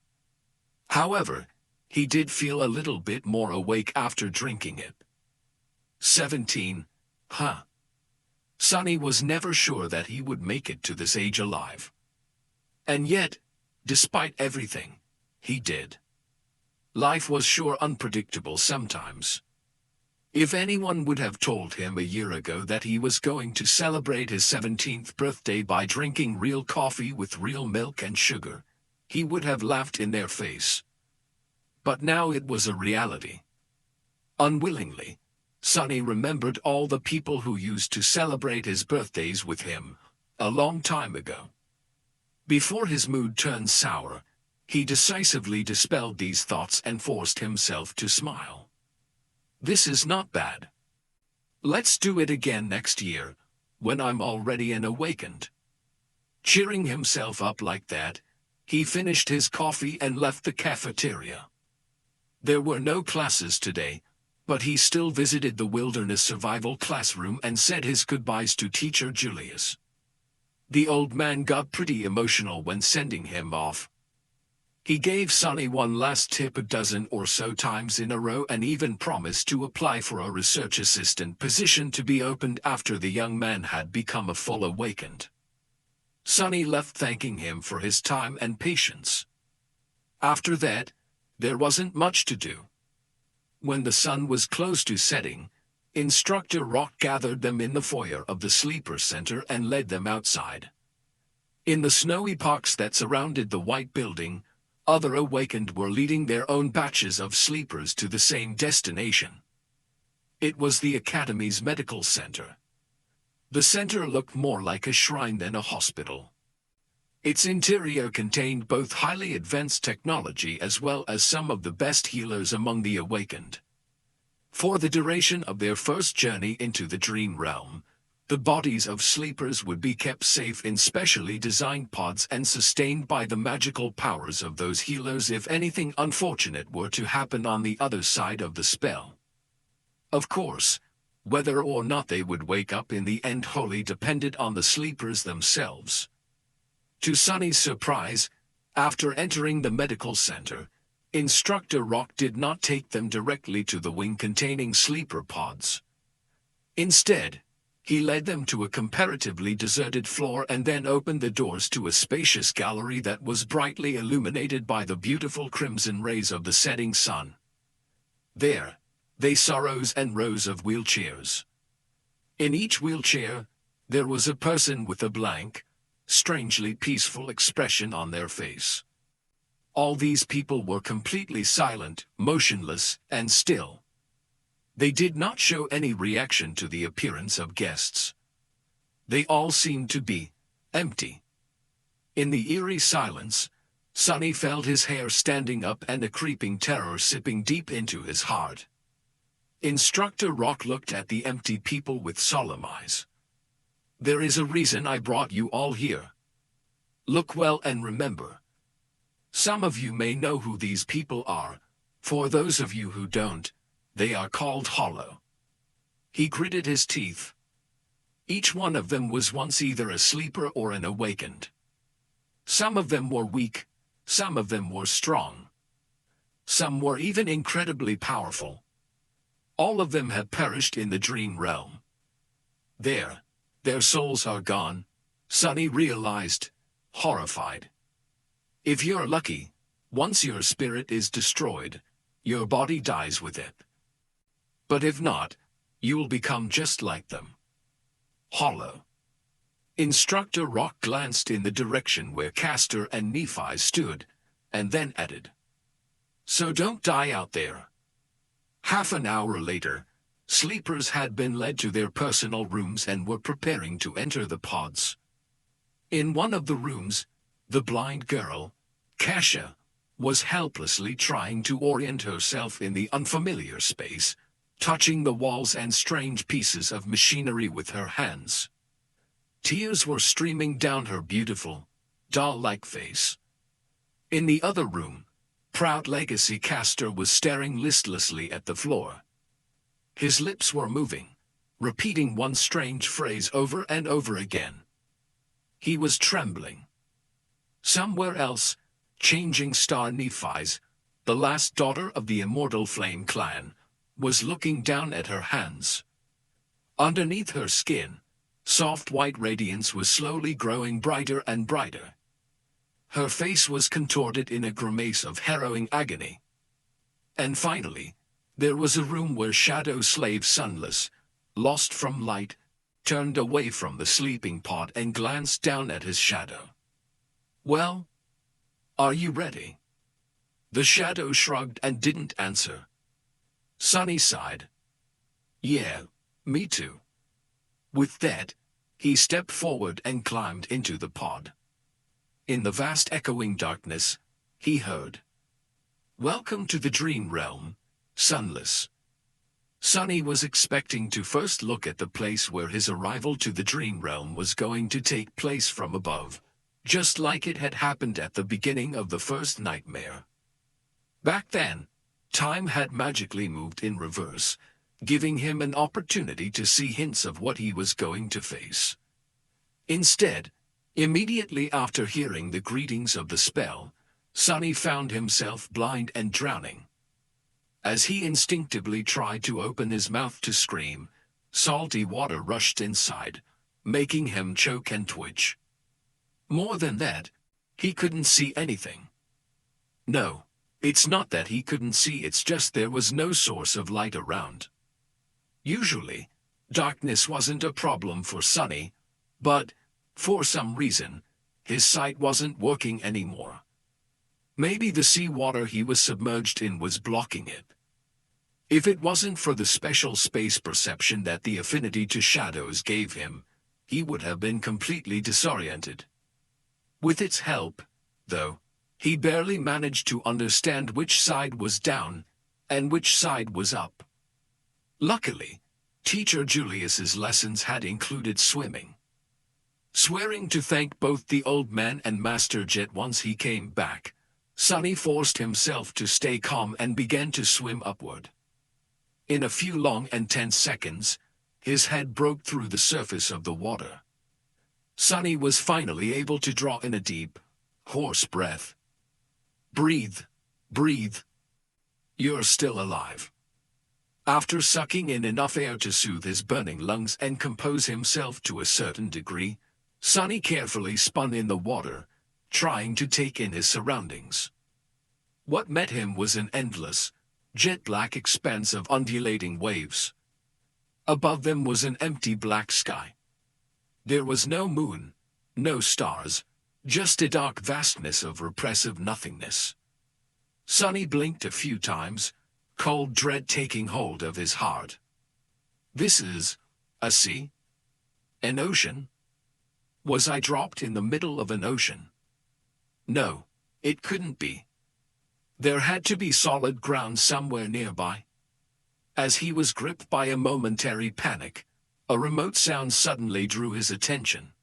However, he did feel a little bit more awake after drinking it. 17, huh? Sunny was never sure that he would make it to this age alive. And yet, despite everything, he did. Life was sure unpredictable sometimes. If anyone would have told him a year ago that he was going to celebrate his 17th birthday by drinking real coffee with real milk and sugar, he would have laughed in their face. But now it was a reality. Unwillingly, Sunny remembered all the people who used to celebrate his birthdays with him, a long time ago. Before his mood turned sour, he decisively dispelled these thoughts and forced himself to smile. This is not bad. Let's do it again next year, when I'm already an awakened. Cheering himself up like that, he finished his coffee and left the cafeteria. There were no classes today, but he still visited the wilderness survival classroom and said his goodbyes to teacher Julius. The old man got pretty emotional when sending him off. He gave Sunny one last tip a dozen or so times in a row and even promised to apply for a research assistant position to be opened after the young man had become a full awakened. Sunny left thanking him for his time and patience. After that, there wasn't much to do. When the sun was close to setting, Instructor Rock gathered them in the foyer of the Sleeper Center and led them outside. In the snowy parks that surrounded the white building, other awakened were leading their own batches of sleepers to the same destination. It was the Academy's medical center. The center looked more like a shrine than a hospital. Its interior contained both highly advanced technology as well as some of the best healers among the awakened. For the duration of their first journey into the dream realm, the bodies of sleepers would be kept safe in specially designed pods and sustained by the magical powers of those healers if anything unfortunate were to happen on the other side of the spell. Of course, whether or not they would wake up in the end wholly depended on the sleepers themselves. To Sunny's surprise, after entering the medical center, Instructor Rock did not take them directly to the wing containing sleeper pods. Instead, he led them to a comparatively deserted floor and then opened the doors to a spacious gallery that was brightly illuminated by the beautiful crimson rays of the setting sun. There, they saw rows and rows of wheelchairs. In each wheelchair, there was a person with a blank, strangely peaceful expression on their face. All these people were completely silent, motionless, and still. They did not show any reaction to the appearance of guests. They all seemed to be empty. In the eerie silence, Sunny felt his hair standing up and a creeping terror sipping deep into his heart. Instructor Rock looked at the empty people with solemn eyes. There is a reason I brought you all here. Look well and remember. Some of you may know who these people are. For those of you who don't, they are called Hollow. He gritted his teeth. Each one of them was once either a sleeper or an awakened. Some of them were weak, some of them were strong. Some were even incredibly powerful. All of them have perished in the dream realm. Their souls are gone, Sunny realized, horrified. If you're lucky, once your spirit is destroyed, your body dies with it. But if not, you will become just like them. Hollow. Instructor Rock glanced in the direction where Castor and Nephi stood, and then added, "So don't die out there." Half an hour later, sleepers had been led to their personal rooms and were preparing to enter the pods. In one of the rooms, the blind girl, Kasha, was helplessly trying to orient herself in the unfamiliar space, touching the walls and strange pieces of machinery with her hands. Tears were streaming down her beautiful, doll-like face. In the other room, Proud Legacy Castor was staring listlessly at the floor. His lips were moving, repeating one strange phrase over and over again. He was trembling. Somewhere else, Changing Star Nephi's, the last daughter of the Immortal Flame clan, was looking down at her hands. Underneath her skin, soft white radiance was slowly growing brighter and brighter. Her face was contorted in a grimace of harrowing agony. And finally, there was a room where Shadow Slave Sunless, lost from light, turned away from the sleeping pod and glanced down at his shadow. "Well, are you ready?" The shadow shrugged and didn't answer. Sunny sighed. "Yeah, me too." With that, he stepped forward and climbed into the pod. In the vast echoing darkness, he heard, "Welcome to the dream realm, Sunless." Sunny was expecting to first look at the place where his arrival to the dream realm was going to take place from above, just like it had happened at the beginning of the first nightmare. Back then, time had magically moved in reverse, giving him an opportunity to see hints of what he was going to face. Instead, immediately after hearing the greetings of the spell, Sunny found himself blind and drowning. As he instinctively tried to open his mouth to scream, salty water rushed inside, making him choke and twitch. More than that, he couldn't see anything. No, it's not that he couldn't see, it's just there was no source of light around. Usually, darkness wasn't a problem for Sunny, but, for some reason, his sight wasn't working anymore. Maybe the seawater he was submerged in was blocking it. If it wasn't for the special space perception that the affinity to shadows gave him, he would have been completely disoriented. With its help, though, he barely managed to understand which side was down and which side was up. Luckily, Teacher Julius's lessons had included swimming. Swearing to thank both the old man and Master Jet once he came back, Sunny forced himself to stay calm and began to swim upward. In a few long and tense seconds, his head broke through the surface of the water. Sunny was finally able to draw in a deep, hoarse breath. "Breathe, breathe. You're still alive." After sucking in enough air to soothe his burning lungs and compose himself to a certain degree, Sunny carefully spun in the water, trying to take in his surroundings. What met him was an endless, jet-black expanse of undulating waves. Above them was an empty black sky. There was no moon, no stars, just a dark vastness of repressive nothingness. Sunny blinked a few times, cold dread taking hold of his heart. This is a sea? An ocean? Was I dropped in the middle of an ocean? No, it couldn't be. There had to be solid ground somewhere nearby. As he was gripped by a momentary panic, a remote sound suddenly drew his attention.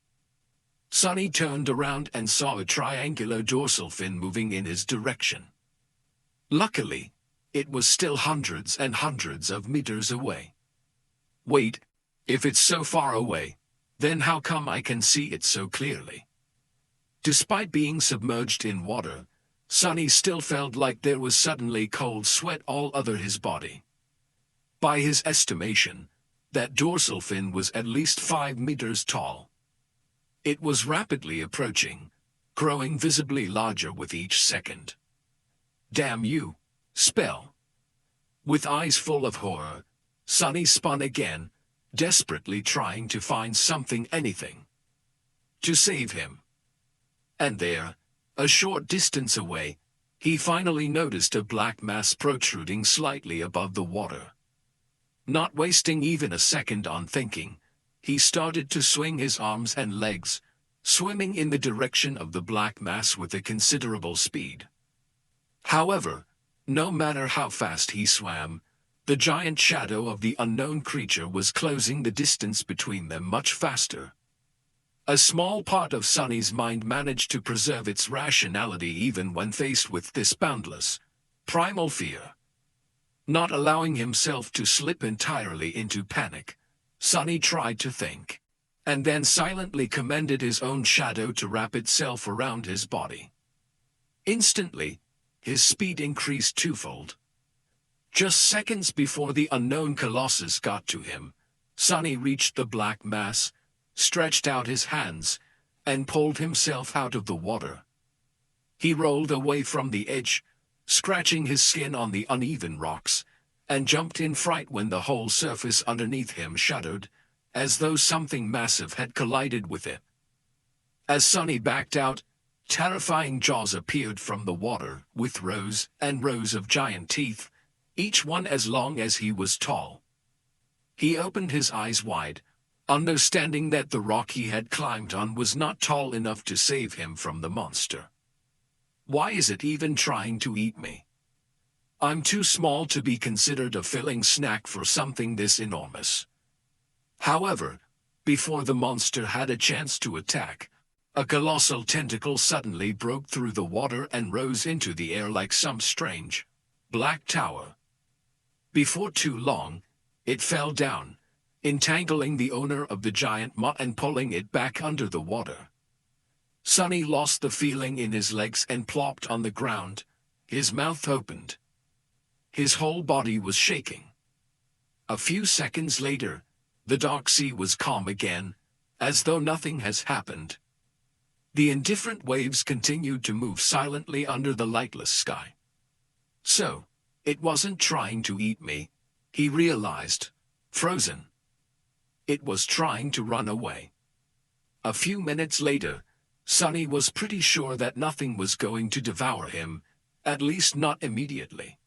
Sunny turned around and saw a triangular dorsal fin moving in his direction. Luckily, it was still hundreds and hundreds of meters away. Wait, if it's so far away, then how come I can see it so clearly? Despite being submerged in water, Sunny still felt like there was suddenly cold sweat all over his body. By his estimation, that dorsal fin was at least 5 meters tall. It was rapidly approaching, growing visibly larger with each second. "Damn you, spell," With eyes full of horror, Sonny spun again, desperately trying to find something, anything, to save him. And there, a short distance away, he finally noticed a black mass protruding slightly above the water. Not wasting even a second on thinking, he started to swing his arms and legs, swimming in the direction of the black mass with a considerable speed. However, no matter how fast he swam, the giant shadow of the unknown creature was closing the distance between them much faster. A small part of Sonny's mind managed to preserve its rationality even when faced with this boundless, primal fear. Not allowing himself to slip entirely into panic, Sonny tried to think, and then silently commanded his own shadow to wrap itself around his body. Instantly, his speed increased twofold. Just seconds before the unknown colossus got to him, Sonny reached the black mass, stretched out his hands, and pulled himself out of the water. He rolled away from the edge, scratching his skin on the uneven rocks, and jumped in fright when the whole surface underneath him shuddered, as though something massive had collided with it. As Sonny backed out, terrifying jaws appeared from the water, with rows and rows of giant teeth, each one as long as he was tall. He opened his eyes wide, understanding that the rock he had climbed on was not tall enough to save him from the monster. Why is it even trying to eat me? I'm too small to be considered a filling snack for something this enormous. However, before the monster had a chance to attack, a colossal tentacle suddenly broke through the water and rose into the air like some strange, black tower. Before too long, it fell down, entangling the owner of the giant maw and pulling it back under the water. Sonny lost the feeling in his legs and plopped on the ground, his mouth opened. His whole body was shaking. A few seconds later, the dark sea was calm again, as though nothing has happened. The indifferent waves continued to move silently under the lightless sky. So, it wasn't trying to eat me, he realized, frozen. It was trying to run away. A few minutes later, Sonny was pretty sure that nothing was going to devour him, at least not immediately.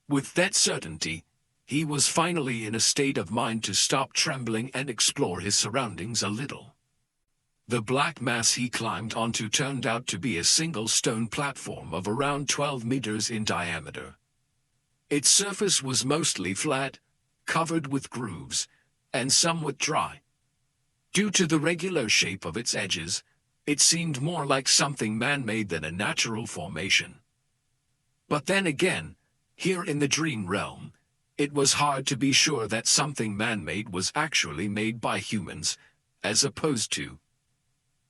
With that certainty, he was finally in a state of mind to stop trembling and explore his surroundings a little. The black mass he climbed onto turned out to be a single stone platform of around 12 meters in diameter. Its surface was mostly flat, covered with grooves, and somewhat dry. Due to the regular shape of its edges, it seemed more like something man-made than a natural formation. But then again, here in the dream realm, it was hard to be sure that something man-made was actually made by humans, as opposed to.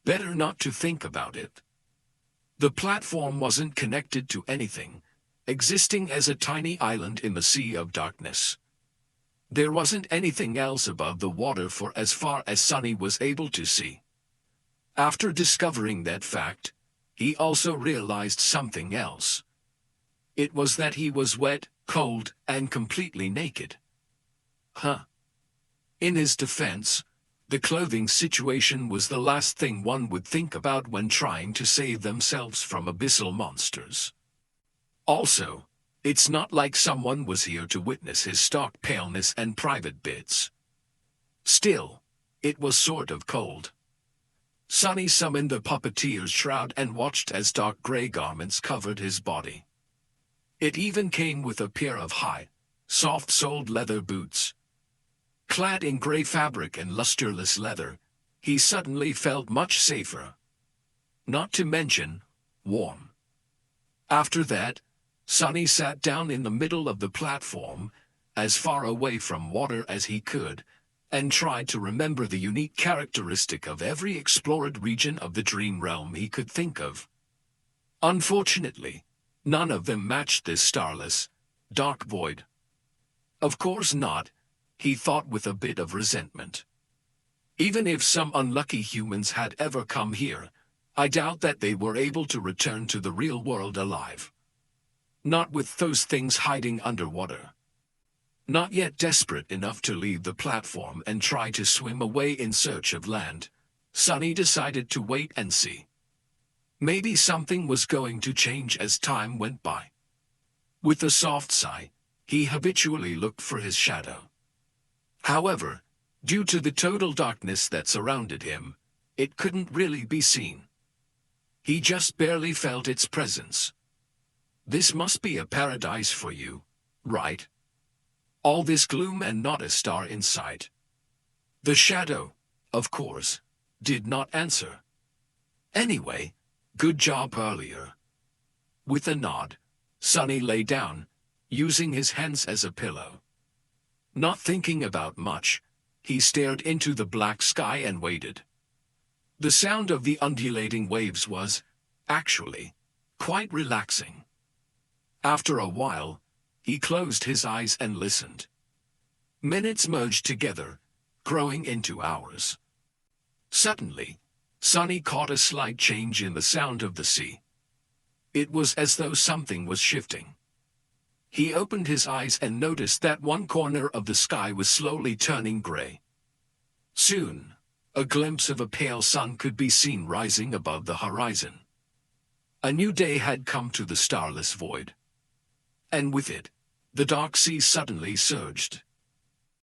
Better not to think about it. The platform wasn't connected to anything, existing as a tiny island in the sea of darkness. There wasn't anything else above the water for as far as Sonny was able to see. After discovering that fact, he also realized something else. It was that he was wet, cold, and completely naked. In his defense, the clothing situation was the last thing one would think about when trying to save themselves from abyssal monsters. Also, it's not like someone was here to witness his stark paleness and private bits. Still, it was sort of cold. Sonny summoned the puppeteer's shroud and watched as dark gray garments covered his body. It even came with a pair of high, soft-soled leather boots. Clad in gray fabric and lusterless leather, he suddenly felt much safer. Not to mention, warm. After that, Sonny sat down in the middle of the platform, as far away from water as he could, and tried to remember the unique characteristic of every explored region of the dream realm he could think of. Unfortunately, none of them matched this starless, dark void. Of course not, he thought with a bit of resentment. Even if some unlucky humans had ever come here, I doubt that they were able to return to the real world alive. Not with those things hiding underwater. Not yet desperate enough to leave the platform and try to swim away in search of land, Sonny decided to wait and see. Maybe something was going to change as time went by. With a soft sigh, he habitually looked for his shadow. However, due to the total darkness that surrounded him, it couldn't really be seen. He just barely felt its presence. This must be a paradise for you, right? All this gloom and not a star in sight. The shadow, of course, did not answer. Anyway, good job earlier. With a nod, Sonny lay down, using his hands as a pillow. Not thinking about much, he stared into the black sky and waited. The sound of the undulating waves was, actually, quite relaxing. After a while, he closed his eyes and listened. Minutes merged together, growing into hours. Suddenly, Sonny caught a slight change in the sound of the sea. It was as though something was shifting. He opened his eyes and noticed that one corner of the sky was slowly turning gray. Soon, a glimpse of a pale sun could be seen rising above the horizon. A new day had come to the starless void. And with it, the dark sea suddenly surged.